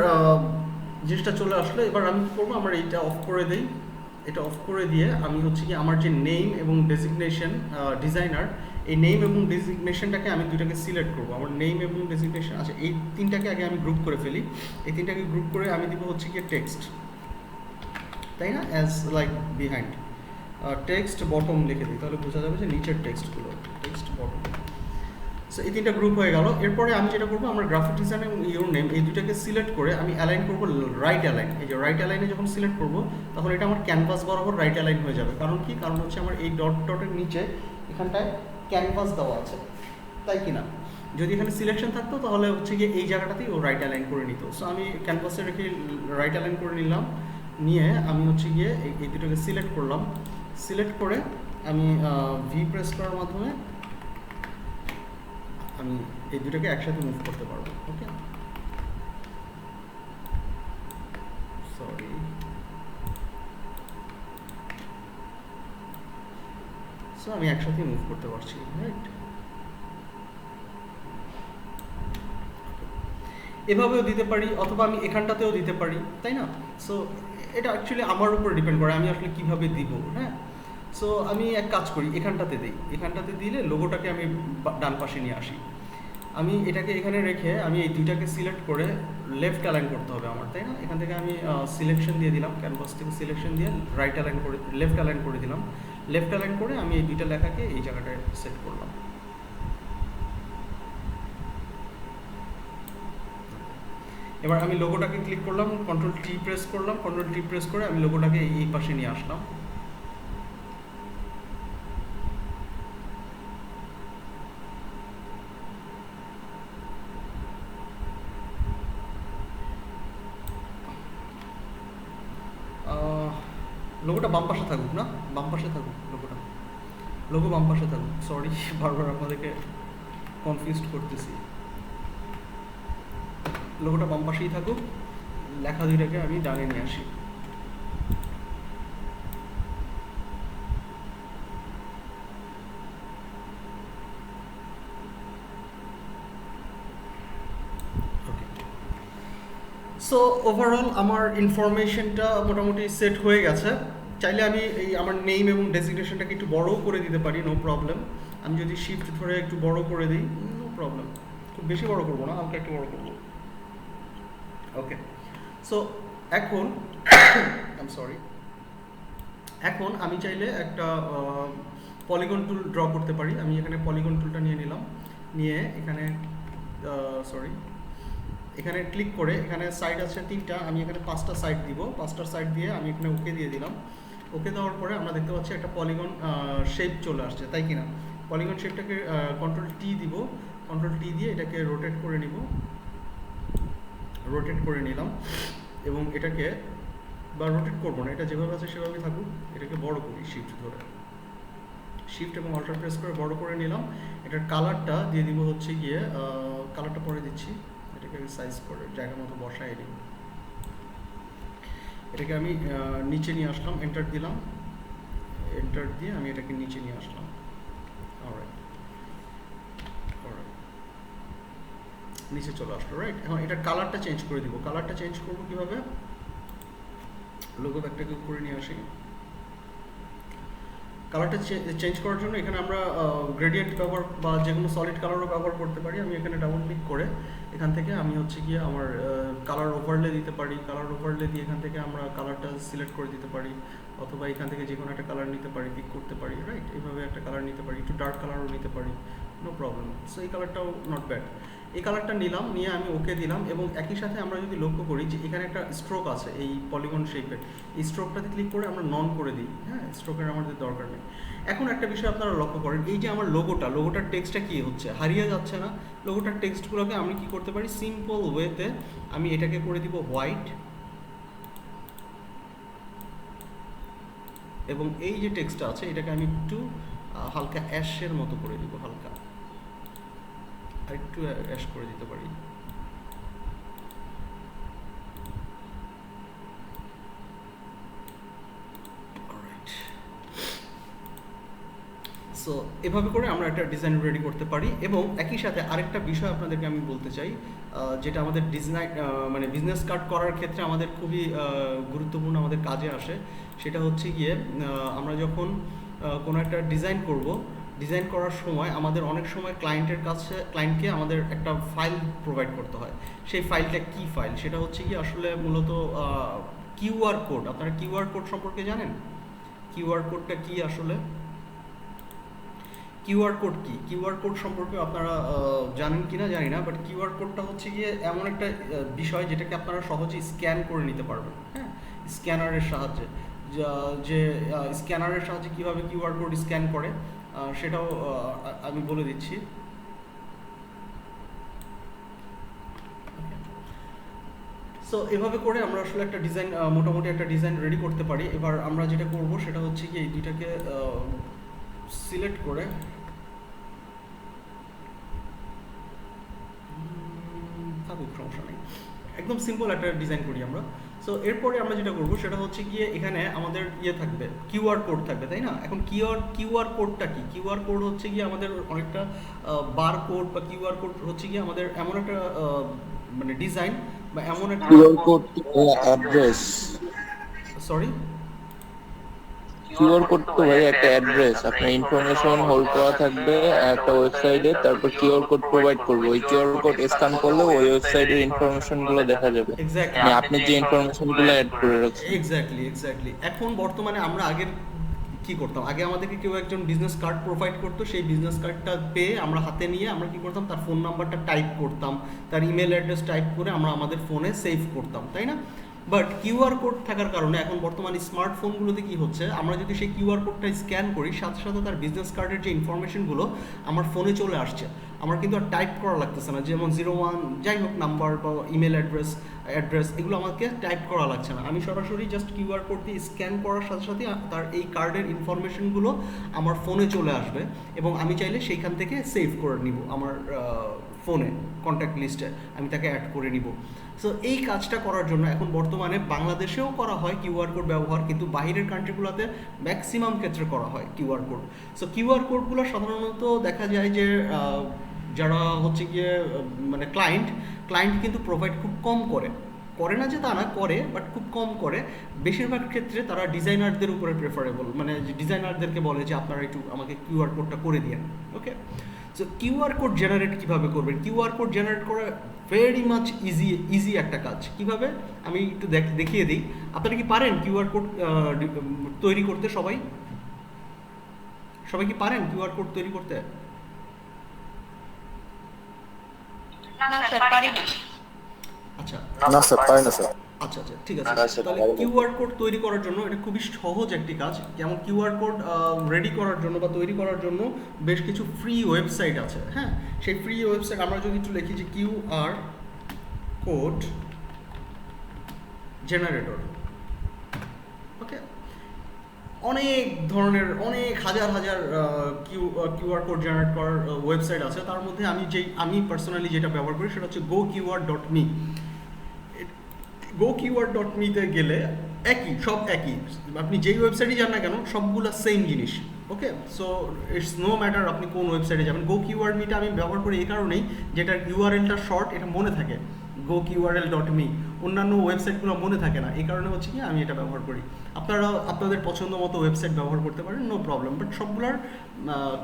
জিনিসটা চলে আসলো। এবার আমি কী করবো, আমার এইটা অফ করে দিই। এটা অফ করে দিয়ে আমি হচ্ছে কি আমার যে নেম এবং ডেজিগনেশন, ডিজাইনার, এই নেম এবং ডেজিগনেশনটাকে আমি দুইটাকে সিলেক্ট করবো। আমার নেম এবং ডেজিগনেশন আছে, এই তিনটাকে আগে আমি গ্রুপ করে ফেলি। এই তিনটাকে গ্রুপ করে আমি দিব হচ্ছে কি টেক্সট, তাই না? As like behind text bottom লিখে দিই, তাহলে বোঝা যাবে যে নিচের টেক্সটগুলো টেক্সট বটম। সো এই তিনটা গ্রুপ হয়ে গেল। এরপরে আমি যেটা করবো, আমার গ্রাফিক ডিজাইন এবং ইউর নেম এই দুটাকে সিলেক্ট করে আমি অ্যালাইন করবো রাইট অ্যালাইন। এই যে রাইট অ্যালাইনে যখন সিলেক্ট করবো তখন এটা আমার ক্যানভাস বরাবর রাইট অ্যালাইন হয়ে যাবে। কারণ কি? কারণ হচ্ছে আমার এই ডট ডটের নিচে এখানটায় ক্যানভাস দেওয়া আছে, তাই কি না? যদি এখানে সিলেকশন থাকতো তাহলে হচ্ছে গিয়ে এই জায়গাটাতেই ও রাইট অ্যালাইন করে নিত। সো আমি ক্যানভাসে রেখে রাইট অ্যালাইন করে নিলাম, নিয়ে আমি হচ্ছে গিয়ে এই দুটোকে সিলেক্ট করলাম। সিলেক্ট করে আমি ভি প্রেস করার মাধ্যমে আমি এই দুটোকে একসাথে মুভ করতে পারবো। ওকে, সরি, সো আমি একসাথে মুভ করতে পারছি, রাইট? এভাবেও দিতে পারি, অথবা আমি এখানটাতেও দিতে পারি, তাই না? সো এটা অ্যাকচুয়ালি আমার উপর ডিপেন্ড করে আমি আসলে কীভাবে দিব। হ্যাঁ, সো আমি এক কাজ করি, এখানটাতে দিই। এখানটাতে দিলে লোগোটাকে আমি ডান পাশে নিয়ে আসি। আমি এটাকে এখানে রেখে আমি এই দুইটাকে সিলেক্ট করে লেফট অ্যালাইন করতে হবে আমার, তাই না? এখান থেকে আমি সিলেকশন দিয়ে দিলাম, ক্যানভাস থেকে সিলেকশন দিয়ে রাইট অ্যালাইন করে লেফট অ্যালাইন করে দিলাম। লেফট অ্যালাইন করে আমি এই দুইটা লেখাকে এই জায়গাটায় সেট করলাম। এবার আমি লোগোটাকে ক্লিক করলাম, কন্ট্রোল টি প্রেস করলাম, কন্ট্রোল টি প্রেস করে আমি লোগোটাকে এই পাশে নিয়ে আসলাম। লোগোটা বাম পাশে থাকুক, না বাম পাশে থাকুক লোগোটা। লোগো বাম পাশে থাকুক, সরি বারবার আপনাদেরকে কনফিউজড করতেছি। লোগোটা বাম পাশেই থাকুক, লেখা দুইটাকে আমি ডানে নিয়ে আসি। সো ওভারঅল আমার ইনফরমেশনটা মোটামুটি সেট হয়ে গেছে। চাইলে আমি এই আমার নেম এবং ডেজিগনেশনটাকে একটু বড়ও করে দিতে পারি, নো প্রবলেম। আমি যদি শিফট ধরে একটু বড় করে দিই, নো প্রবলেম। খুব বেশি বড় করবো না, হালকা একটু বড় করবো। ওকে, সো এখন সরি, এখন আমি চাইলে একটা পলিগন টুল ড্র করতে পারি। আমি এখানে পলিগন টুলটা নিয়ে নিলাম, নিয়ে এখানে সরি এখানে ক্লিক করে, এখানে সাইড আছে 3টা, আমি এখানে 5টা সাইড দিব। 5টা সাইড দিয়ে আমি এখানে ওকে দিয়ে দিলাম। ওকে দেওয়ার পরে আমরা দেখতে পাচ্ছি একটা পলিগন শেপ চলে আসছে, তাই কি না? পলিগন শেপটাকে কন্ট্রোল টি দিব, কন্ট্রোল টি দিয়ে এটাকে রোটেট করে নিব, রোটেট করে নিলাম। এবং এটাকে বা রোটেট করবো না, এটা যেভাবে আছে সেভাবে থাকুক। এটাকে বড় করি শিফট ধরে, শিফট এবং অল্টার প্রেস করে বড় করে নিলাম। এটার কালারটা দিয়ে দিব হচ্ছে গিয়ে, কালারটা পরে দিচ্ছি, এটাকে সাইজ করে জায়গা মতো বসাই দিই। এটাকে আমি নিচে নিয়ে আসলাম, এন্টার দিলাম, এন্টার দিয়ে আমি এটাকে নিচে নিয়ে আসলাম। অলরাইট, অলরাইট, নিচে চলে আসলো, রাইট। এখন এটার কালারটা চেঞ্জ করে দিব। কালারটা চেঞ্জ করবো কিভাবে? লোগো ব্যাগটাকে উপরে নিয়ে আসি। কালারটা চেঞ্জ করার জন্য এখানে আমরা গ্রেডিয়েন্ট ব্যবহার বা যে কোনো সলিড কালারও ব্যবহার করতে পারি। আমি এখানে ডাবল ক্লিক করে এখান থেকে আমি হচ্ছে গিয়ে আমার কালার ওভারলে দিতে পারি। কালার ওভারলে দিয়ে এখান থেকে আমরা কালারটা সিলেক্ট করে দিতে পারি, অথবা এখান থেকে যে কোনো একটা কালার নিতে পারি, পিক করতে পারি, রাইট। এইভাবে একটা কালার নিতে পারি, একটু ডার্ক কালারও নিতে পারি, নো প্রবলেম। সো এই কালারটাও নট ব্যাড। এই কালারটা নিলাম, নিয়ে আমি ওকে দিলাম। এবং একই সাথে আমরা যদি লক্ষ্য করি যে এখানে একটা স্ট্রোক আছে এই পলিগন শেপের, এই স্ট্রোকটাতে ক্লিক করে আমরা নন করে দিই। হ্যাঁ, স্ট্রোকের আমাদের দরকার নেই। এখন একটা বিষয় আপনারা লক্ষ্য করেন, এই যে আমার লোগোটার টেক্সটটা কি হচ্ছে, হারিয়ে যাচ্ছে না? লোগোটার টেক্সটগুলোকে আমি কি করতে পারি, সিম্পল ওয়েতে আমি এটাকে করে দিব হোয়াইট, এবং এই যে টেক্সটটা আছে এটাকে আমি একটু হালকা অ্যাশের মতো করে দিব, হালকা একটু অ্যাশ করে দিতে পারি। সো এভাবে করে আমরা একটা ডিজাইন রেডি করতে পারি। এবং একই সাথে আরেকটা বিষয় আপনাদেরকে আমি বলতে চাই, যেটা আমাদের ডিজাইন মানে বিজনেস কার্ড করার ক্ষেত্রে আমাদের খুবই গুরুত্বপূর্ণ, আমাদের কাজে আসে। সেটা হচ্ছে গিয়ে আমরা যখন কোনো একটা ডিজাইন করব, ডিজাইন করার সময় আমাদের অনেক সময় ক্লায়েন্টকে আমাদের একটা ফাইল প্রোভাইড করতে হয়। সেই ফাইলটা কি ফাইল? সেটা হচ্ছে কি আসলে মূলত কিউআর কোড। আপনারা কিউআর কোড সম্পর্কে জানেন? কিউআর কোডটা কি আসলে? কিউআর কোড কি? কিউআর কোড সম্পর্কে আপনারা জানেন কি না জানি না, বাট কিউআর কোডটা হচ্ছে গিয়ে এমন একটা বিষয় যেটাকে আপনারা সহজেই স্ক্যান করে নিতে পারবেন। হ্যাঁ, স্ক্যানারের সাহায্যে। যে স্ক্যানারের সাহায্যে কীভাবে কিউআর কোড স্ক্যান করে সেটাও আমি বলে দিচ্ছি। সো এভাবে করে আমরা আসলে একটা ডিজাইন, মোটামুটি একটা ডিজাইন রেডি করতে পারি। এবার আমরা যেটা করব সেটা হচ্ছে কি, এই দুইটাকে সিলেক্ট করে থাকুক, সমস্যা নেই, একদম সিম্পল একটা ডিজাইন করি আমরা। সো এরপরে আমরা যেটা করব সেটা হচ্ছে গিয়ে এখানে আমাদের থাকবে, কিউআর কোড থাকবে, তাই না? এখন কিউআর কোডটা কি? কিউআর কোড হচ্ছে গিয়ে আমাদের অনেকটা বার কোড বা কিউআর কোড হচ্ছে গিয়ে আমাদের এমন একটা মানে ডিজাইন বা এমন একটা QR code address. Sorry, QR code তো ভাই একটা অ্যাড্রেস, আপনার ইনফরমেশন হোল্ড করা থাকবে একটা ওয়েবসাইটে, তারপর কিউআর কোড প্রোভাইড করবে। ওই কিউআর কোড স্ক্যান করলে ওই ওয়েবসাইটের ইনফরমেশন গুলো দেখা যাবে, এক্স্যাক্টলি মানে আপনি যে ইনফরমেশন গুলো অ্যাড করে রাখছেন। এক্স্যাক্টলি। এখন বর্তমানে আমরা আগের কি করতাম, আগে আমাদেরকে কেউ একজন বিজনেস কার্ড প্রোভাইড করতো, সেই বিজনেস কার্ডটা পেয়ে আমরা হাতে নিয়ে আমরা কি করতাম, তার ফোন নাম্বারটা টাইপ করতাম, তার ইমেল অ্যাড্রেস টাইপ করে আমরা আমাদের ফোনে সেভ করতাম, তাই না? বাট কিউআর কোড থাকার কারণে এখন বর্তমানে স্মার্টফোনগুলোতে কি হচ্ছে, আমরা যদি সেই কিউআর কোডটা স্ক্যান করি, সাথে সাথে তার বিজনেস কার্ডের যে ইনফরমেশনগুলো আমার ফোনে চলে আসছে। আমার কিন্তু আর টাইপ করা লাগতেছে না, যেমন 01 যাই হোক নাম্বার বা ইমেল অ্যাড্রেস এগুলো আমাকে টাইপ করা লাগছে না। আমি সরাসরি জাস্ট কিউআর কোড দিয়ে স্ক্যান করার সাথে সাথে তার এই কার্ডের ইনফরমেশনগুলো আমার ফোনে চলে আসবে এবং আমি চাইলে সেইখান থেকে সেভ করে নিব আমার ফোনে কন্ট্যাক্ট লিস্টে আমি তাকে অ্যাড করে নিব। সো এই কাজটা করার জন্য এখন বর্তমানে বাংলাদেশেও করা হয় কিউআর কোড ব্যবহার, কিন্তু বাইরের কান্ট্রিগুলোতে ম্যাক্সিমাম ক্ষেত্রে করা হয় কিউআর কোড। সো কিউআর কোডগুলো সাধারণত দেখা যায় যে যারা হচ্ছে গিয়ে মানে ক্লায়েন্ট কিন্তু প্রোভাইড খুব কম করে না যে তা না, করে বাট খুব কম করে। বেশিরভাগ ক্ষেত্রে তারা ডিজাইনারদের উপরে প্রেফারেবল, মানে ডিজাইনারদেরকে বলে যে আপনারা একটু আমাকে কিউআর কোডটা করে দিন। ওকে, সো কিউআর কোড জেনারেট কীভাবে করবেন? কিউআর কোড জেনারেট করা ভেরি মাচ ইজি একটা কাজ। কিভাবে আমি একটু দেখিয়ে দিই। আপনারা কি পারেন কিউআর কোড তৈরি করতে? সবাই কি পারেন কিউআর কোড তৈরি করতে? না স্যার পারি না। আচ্ছা না স্যার, পারি না স্যার। আচ্ছা ঠিক আছে। তাহলে কিউআর কোড তৈরি করার জন্য এটা খুবই সহজ একটি কাজ। যেমন কিউআর কোড রেডি করার জন্য বা তৈরি করার জন্য বেশ কিছু ফ্রি ওয়েবসাইট আছে। হ্যাঁ, সেই ফ্রি ওয়েবসাইট আমরা যদি একটু লিখি যে কিউআর কোড জেনারেটর, ওকে, অনেক ধরনের অনেক হাজার কিউআর কোড জেনারেট করার ওয়েবসাইট আছে। তার মধ্যে আমি পার্সোনালি যেটা ব্যবহার করি সেটা হচ্ছে goqr.me। goqr.me-তে গেলে সব একই, আপনি যেই ওয়েবসাইটে যান না কেন সবগুলো সেম জিনিস। ওকে, সো ইটস নো ম্যাটার আপনি কোন ওয়েবসাইটে যাবেন। goqr.me-টা আমি ব্যবহার করি এই কারণেই যেটার ইউআরএলটা শর্ট, এটা মনে থাকে goqrl.me। অন্যান্য ওয়েবসাইটগুলো মনে থাকে না, এই কারণে হচ্ছে কি আমি এটা ব্যবহার করি। আপনারা আপনাদের পছন্দ মতো ওয়েবসাইট ব্যবহার করতে পারেন, নো প্রবলেম, বাট সবগুলোর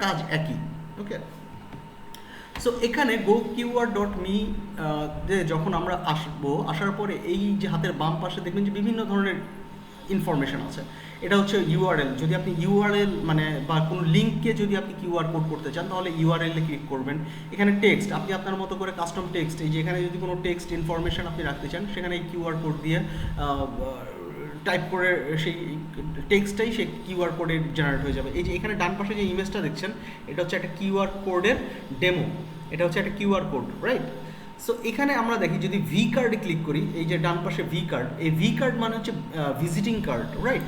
কাজ একই। ওকে, সো এখানে goqr.me যখন আমরা আসার পরে এই যে হাতের বাম পাশে দেখবেন যে বিভিন্ন ধরনের ইনফরমেশন আছে। এটা হচ্ছে ইউআরএল। যদি আপনি ইউআরএল মানে বা কোনো লিঙ্ককে যদি আপনি কিউআর কোড করতে চান তাহলে ইউআরএল-এ ক্লিক করবেন। এখানে টেক্সট, আপনি আপনার মতো করে কাস্টম টেক্সট, এই যে এখানে যদি কোনো টেক্সট ইনফরমেশন আপনি রাখতে চান সেখানে এই কিউআর কোড দিয়ে টাইপ করে সেই টেক্সটটাই সেই কিউআর কোডে জেনারেট হয়ে যাবে। এই যে এখানে ডান পাশে যে ইমেজটা দেখছেন এটা হচ্ছে একটা কিউআর কোডের ডেমো, এটা হচ্ছে একটা কিউআর কোড, রাইট? সো এখানে আমরা দেখি যদি ভি কার্ডে ক্লিক করি, এই যে ডান পাশে ভি কার্ড, এই ভি কার্ড মানে হচ্ছে ভিজিটিং কার্ড, রাইট?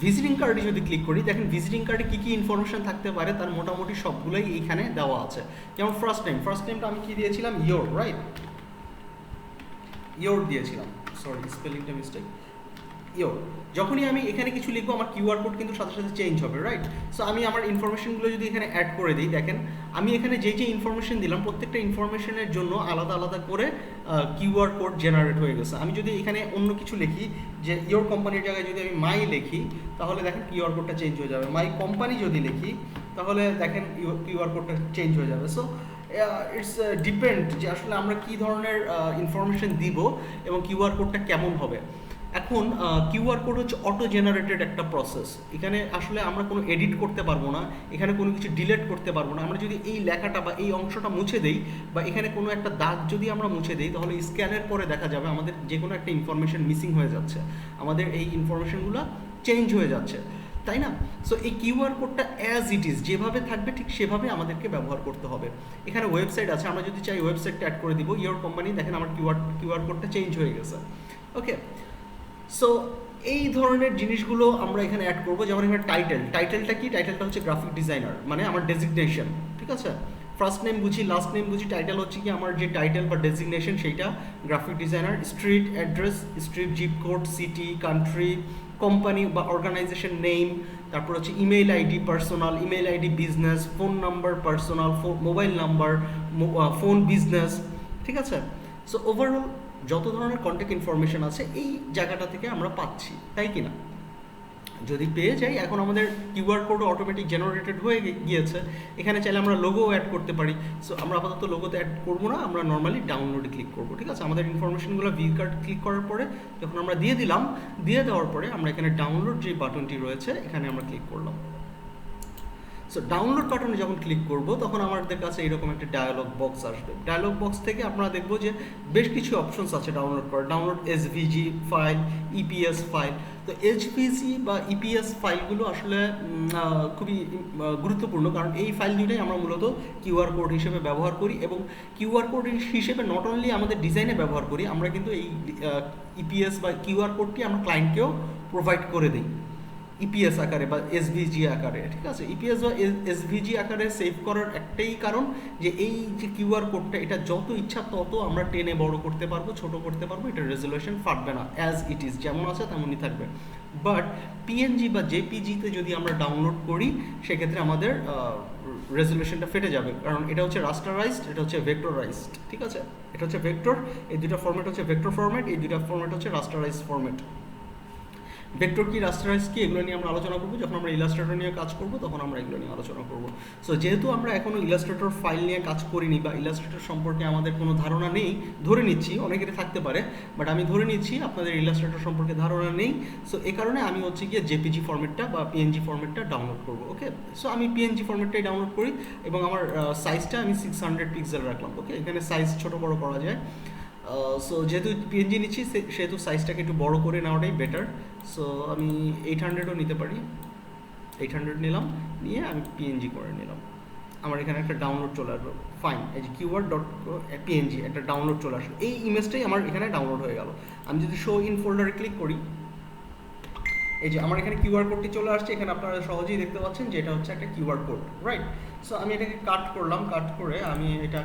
ভিজিটিং কার্ডে যদি ক্লিক করি দেখেন ভিজিটিং কার্ডে কী কী ইনফরমেশন থাকতে পারে তার মোটামুটি সবগুলোই এইখানে দেওয়া আছে। যেমন ফার্স্ট নেমটা আমি কি দিয়েছিলাম? Your, right? ইয়োর দিয়েছিলাম, সরি স্পেলিংটা মিস্টেক। ইয়োর, যখনই আমি এখানে কিছু লিখবো আমার কিউআর কোড কিন্তু সাথে সাথে চেঞ্জ হবে, রাইট? সো আমি আমার ইনফরমেশনগুলো যদি এখানে অ্যাড করে দিই, দেখেন আমি এখানে যে ইনফরমেশন দিলাম প্রত্যেকটা ইনফরমেশনের জন্য আলাদা আলাদা করে কিউআর কোড জেনারেট হয়ে গেছে। আমি যদি এখানে অন্য কিছু লিখি, যে ইয়োর কোম্পানির জায়গায় যদি আমি মাই লিখি তাহলে দেখেন কিউআর কোডটা চেঞ্জ হয়ে যাবে। মাই কোম্পানি যদি লিখি তাহলে দেখেন কিউআর কোডটা চেঞ্জ হয়ে যাবে। সো ইটস ডিপেন্ড যে আসলে আমরা কী ধরনের ইনফরমেশন দিব এবং কিউআর কোডটা কেমন হবে। এখন কিউআর কোড হচ্ছে অটো জেনারেটেড একটা প্রসেস। এখানে আসলে আমরা কোনো এডিট করতে পারবো না, এখানে কোনো কিছু ডিলিট করতে পারবো না। আমরা যদি এই লেখাটা বা এই অংশটা মুছে দেই বা এখানে কোনো একটা দাগ যদি আমরা মুছে দিই তাহলে স্ক্যানের পরে দেখা যাবে আমাদের যে কোনো একটা ইনফরমেশন মিসিং হয়ে যাচ্ছে, আমাদের এই ইনফরমেশনগুলো চেঞ্জ হয়ে যাচ্ছে, তাই না? সো এই কিউআর কোডটা অ্যাজ ইট ইজ যেভাবে থাকবে ঠিক সেভাবে আমাদেরকে ব্যবহার করতে হবে। এখানে ওয়েবসাইট আছে, আমরা যদি চাই ওয়েবসাইটটা অ্যাড করে দিব। ইয়োর কোম্পানি, দেখেন আমার কিউআর কোডটা চেঞ্জ হয়ে গেছে। ওকে, সো এই ধরনের জিনিসগুলো আমরা এখানে অ্যাড করবো। যেমন এখানে টাইটেলটা কি? টাইটেলটা হচ্ছে গ্রাফিক ডিজাইনার, মানে আমার ডেজিগনেশন, ঠিক আছে? ফার্স্ট নেম বুঝি, লাস্ট নেম বুঝি, টাইটেল হচ্ছে কি আমার যে টাইটেল বা ডেজিগনেশন সেইটা graphic designer. Street address, street zip code, city, country, company বা অর্গানাইজেশন নেম, তারপর হচ্ছে email ID personal, email ID business, phone number personal, mobile number, phone business, ঠিক আছে? সো ওভারঅল যত ধরনের কন্ট্যাক্ট ইনফরমেশন আছে এই জায়গাটা থেকে আমরা পাচ্ছি, তাই কি না? যদি পেয়ে যাই, এখন আমাদের কিউআর কোডও অটোমেটিক জেনারেটেড হয়ে গিয়েছে। এখানে চাইলে আমরা লোগোও অ্যাড করতে পারি। সো আমরা আপাতত লোগোতে অ্যাড করবো না, আমরা নর্মালি ডাউনলোডে ক্লিক করবো, ঠিক আছে? আমাদের ইনফরমেশনগুলো ভি কার্ড ক্লিক করার পরে যখন আমরা দিয়ে দেওয়ার পরে আমরা এখানে ডাউনলোড যে বাটনটি রয়েছে এখানে আমরা ক্লিক করলাম। সো ডাউনলোড বাটনে যখন ক্লিক করব তখন আমাদের কাছে এরকম একটা ডায়ালগ বক্স আসবে। ডায়ালগ বক্স থেকে আমরা দেখব যে বেশ কিছু অপশনস আছে ডাউনলোড করার, download SVG file, EPS file. তো এইচভিজি বা ইপিএস ফাইলগুলো আসলে খুবই গুরুত্বপূর্ণ, কারণ এই ফাইল দুটাই আমরা মূলত কিউআর কোড হিসেবে ব্যবহার করি, এবং কিউআর কোড হিসেবে নট অনলি আমাদের ডিজাইনে ব্যবহার করি, আমরা কিন্তু এই ইপিএস বা কিউআর কোডটি আমরা ক্লায়েন্টকেও প্রোভাইড করে দিই ইপিএস আকারে বা এসভিজি আকারে। ঠিক আছে, ইপিএস বা এসভিজি আকারে সেভ করার একটাই কারণ যে এই যে কিউআর কোডটা এটা যত ইচ্ছা তত আমরা টেনে বড় করতে পারবো, ছোট করতে পারবো, এটা রেজলিউশন ফাটবে না, অ্যাজ ইট ইজ যেমন আছে তেমনই থাকবে। বাট পিএনজি বা জেপিজিতে যদি আমরা ডাউনলোড করি সেক্ষেত্রে আমাদের রেজলিউশনটা ফেটে যাবে, কারণ এটা হচ্ছে রাস্টারাইজড, এটা হচ্ছে ভেক্টরাইজড। ঠিক আছে, এটা হচ্ছে ভেক্টর, এই দুটো ফরম্যাট হচ্ছে ভেক্টর ফরম্যাট, এই দুটো ফরম্যাট হচ্ছে রাস্টারাইজড ফরম্যাট। ভেক্টর কি, রাস্টারাইজ কি, এগুলো নিয়ে আমরা আলোচনা করবো যখন আমরা ইলাস্ট্রেটর নিয়ে কাজ করব, তখন আমরা এগুলো নিয়ে আলোচনা করব। সো যেহেতু আমরা এখনও ইলাস্ট্রেটর ফাইল নিয়ে কাজ করিনি বা ইলাস্ট্রেটর সম্পর্কে আমাদের কোনো ধারণা নেই, ধরে নিচ্ছি অনেকেরই থাকতে পারে, বাট আমি ধরে নিচ্ছি আপনাদের ইলাস্ট্রেটর সম্পর্কে ধারণা নেই। সো এই কারণে আমি হচ্ছে গিয়ে জেপিজি ফরম্যাটটা বা পিএনজি ফরম্যাটটা ডাউনলোড করব। ওকে, সো আমি পিএনজি ফরম্যাটটাই ডাউনলোড করি এবং আমার সাইজটা আমি 600 পিক্সেল রাখলাম। ওকে, এখানে সাইজ ছোটো বড়ো করা যায়। সো যেহেতু পিএনজি নিচ্ছি সেহেতু সাইজটাকে একটু বড় করে নেওয়াটাই বেটার। সো আমি 800ও নিতে পারি, 800 নিলাম, নিয়ে আমি পিএনজি করে নিলাম। আমার এখানে একটা ডাউনলোড চলে আসবে, ফাইন, এই যে keyword.png একটা ডাউনলোড চলে আসবে, এই ইমেজটাই আমার এখানে ডাউনলোড হয়ে গেল। আমি যদি শো ইন ফোল্ডারে ক্লিক করি, এই যে আমার এখানে কিউআর কোডটি চলে আসছে, এখানে আপনারা সহজেই দেখতে পাচ্ছেন যে এটা হচ্ছে একটা কিউআর কোড, রাইট। সো আমি এটাকে কাট করলাম, কাট করে আমি এটা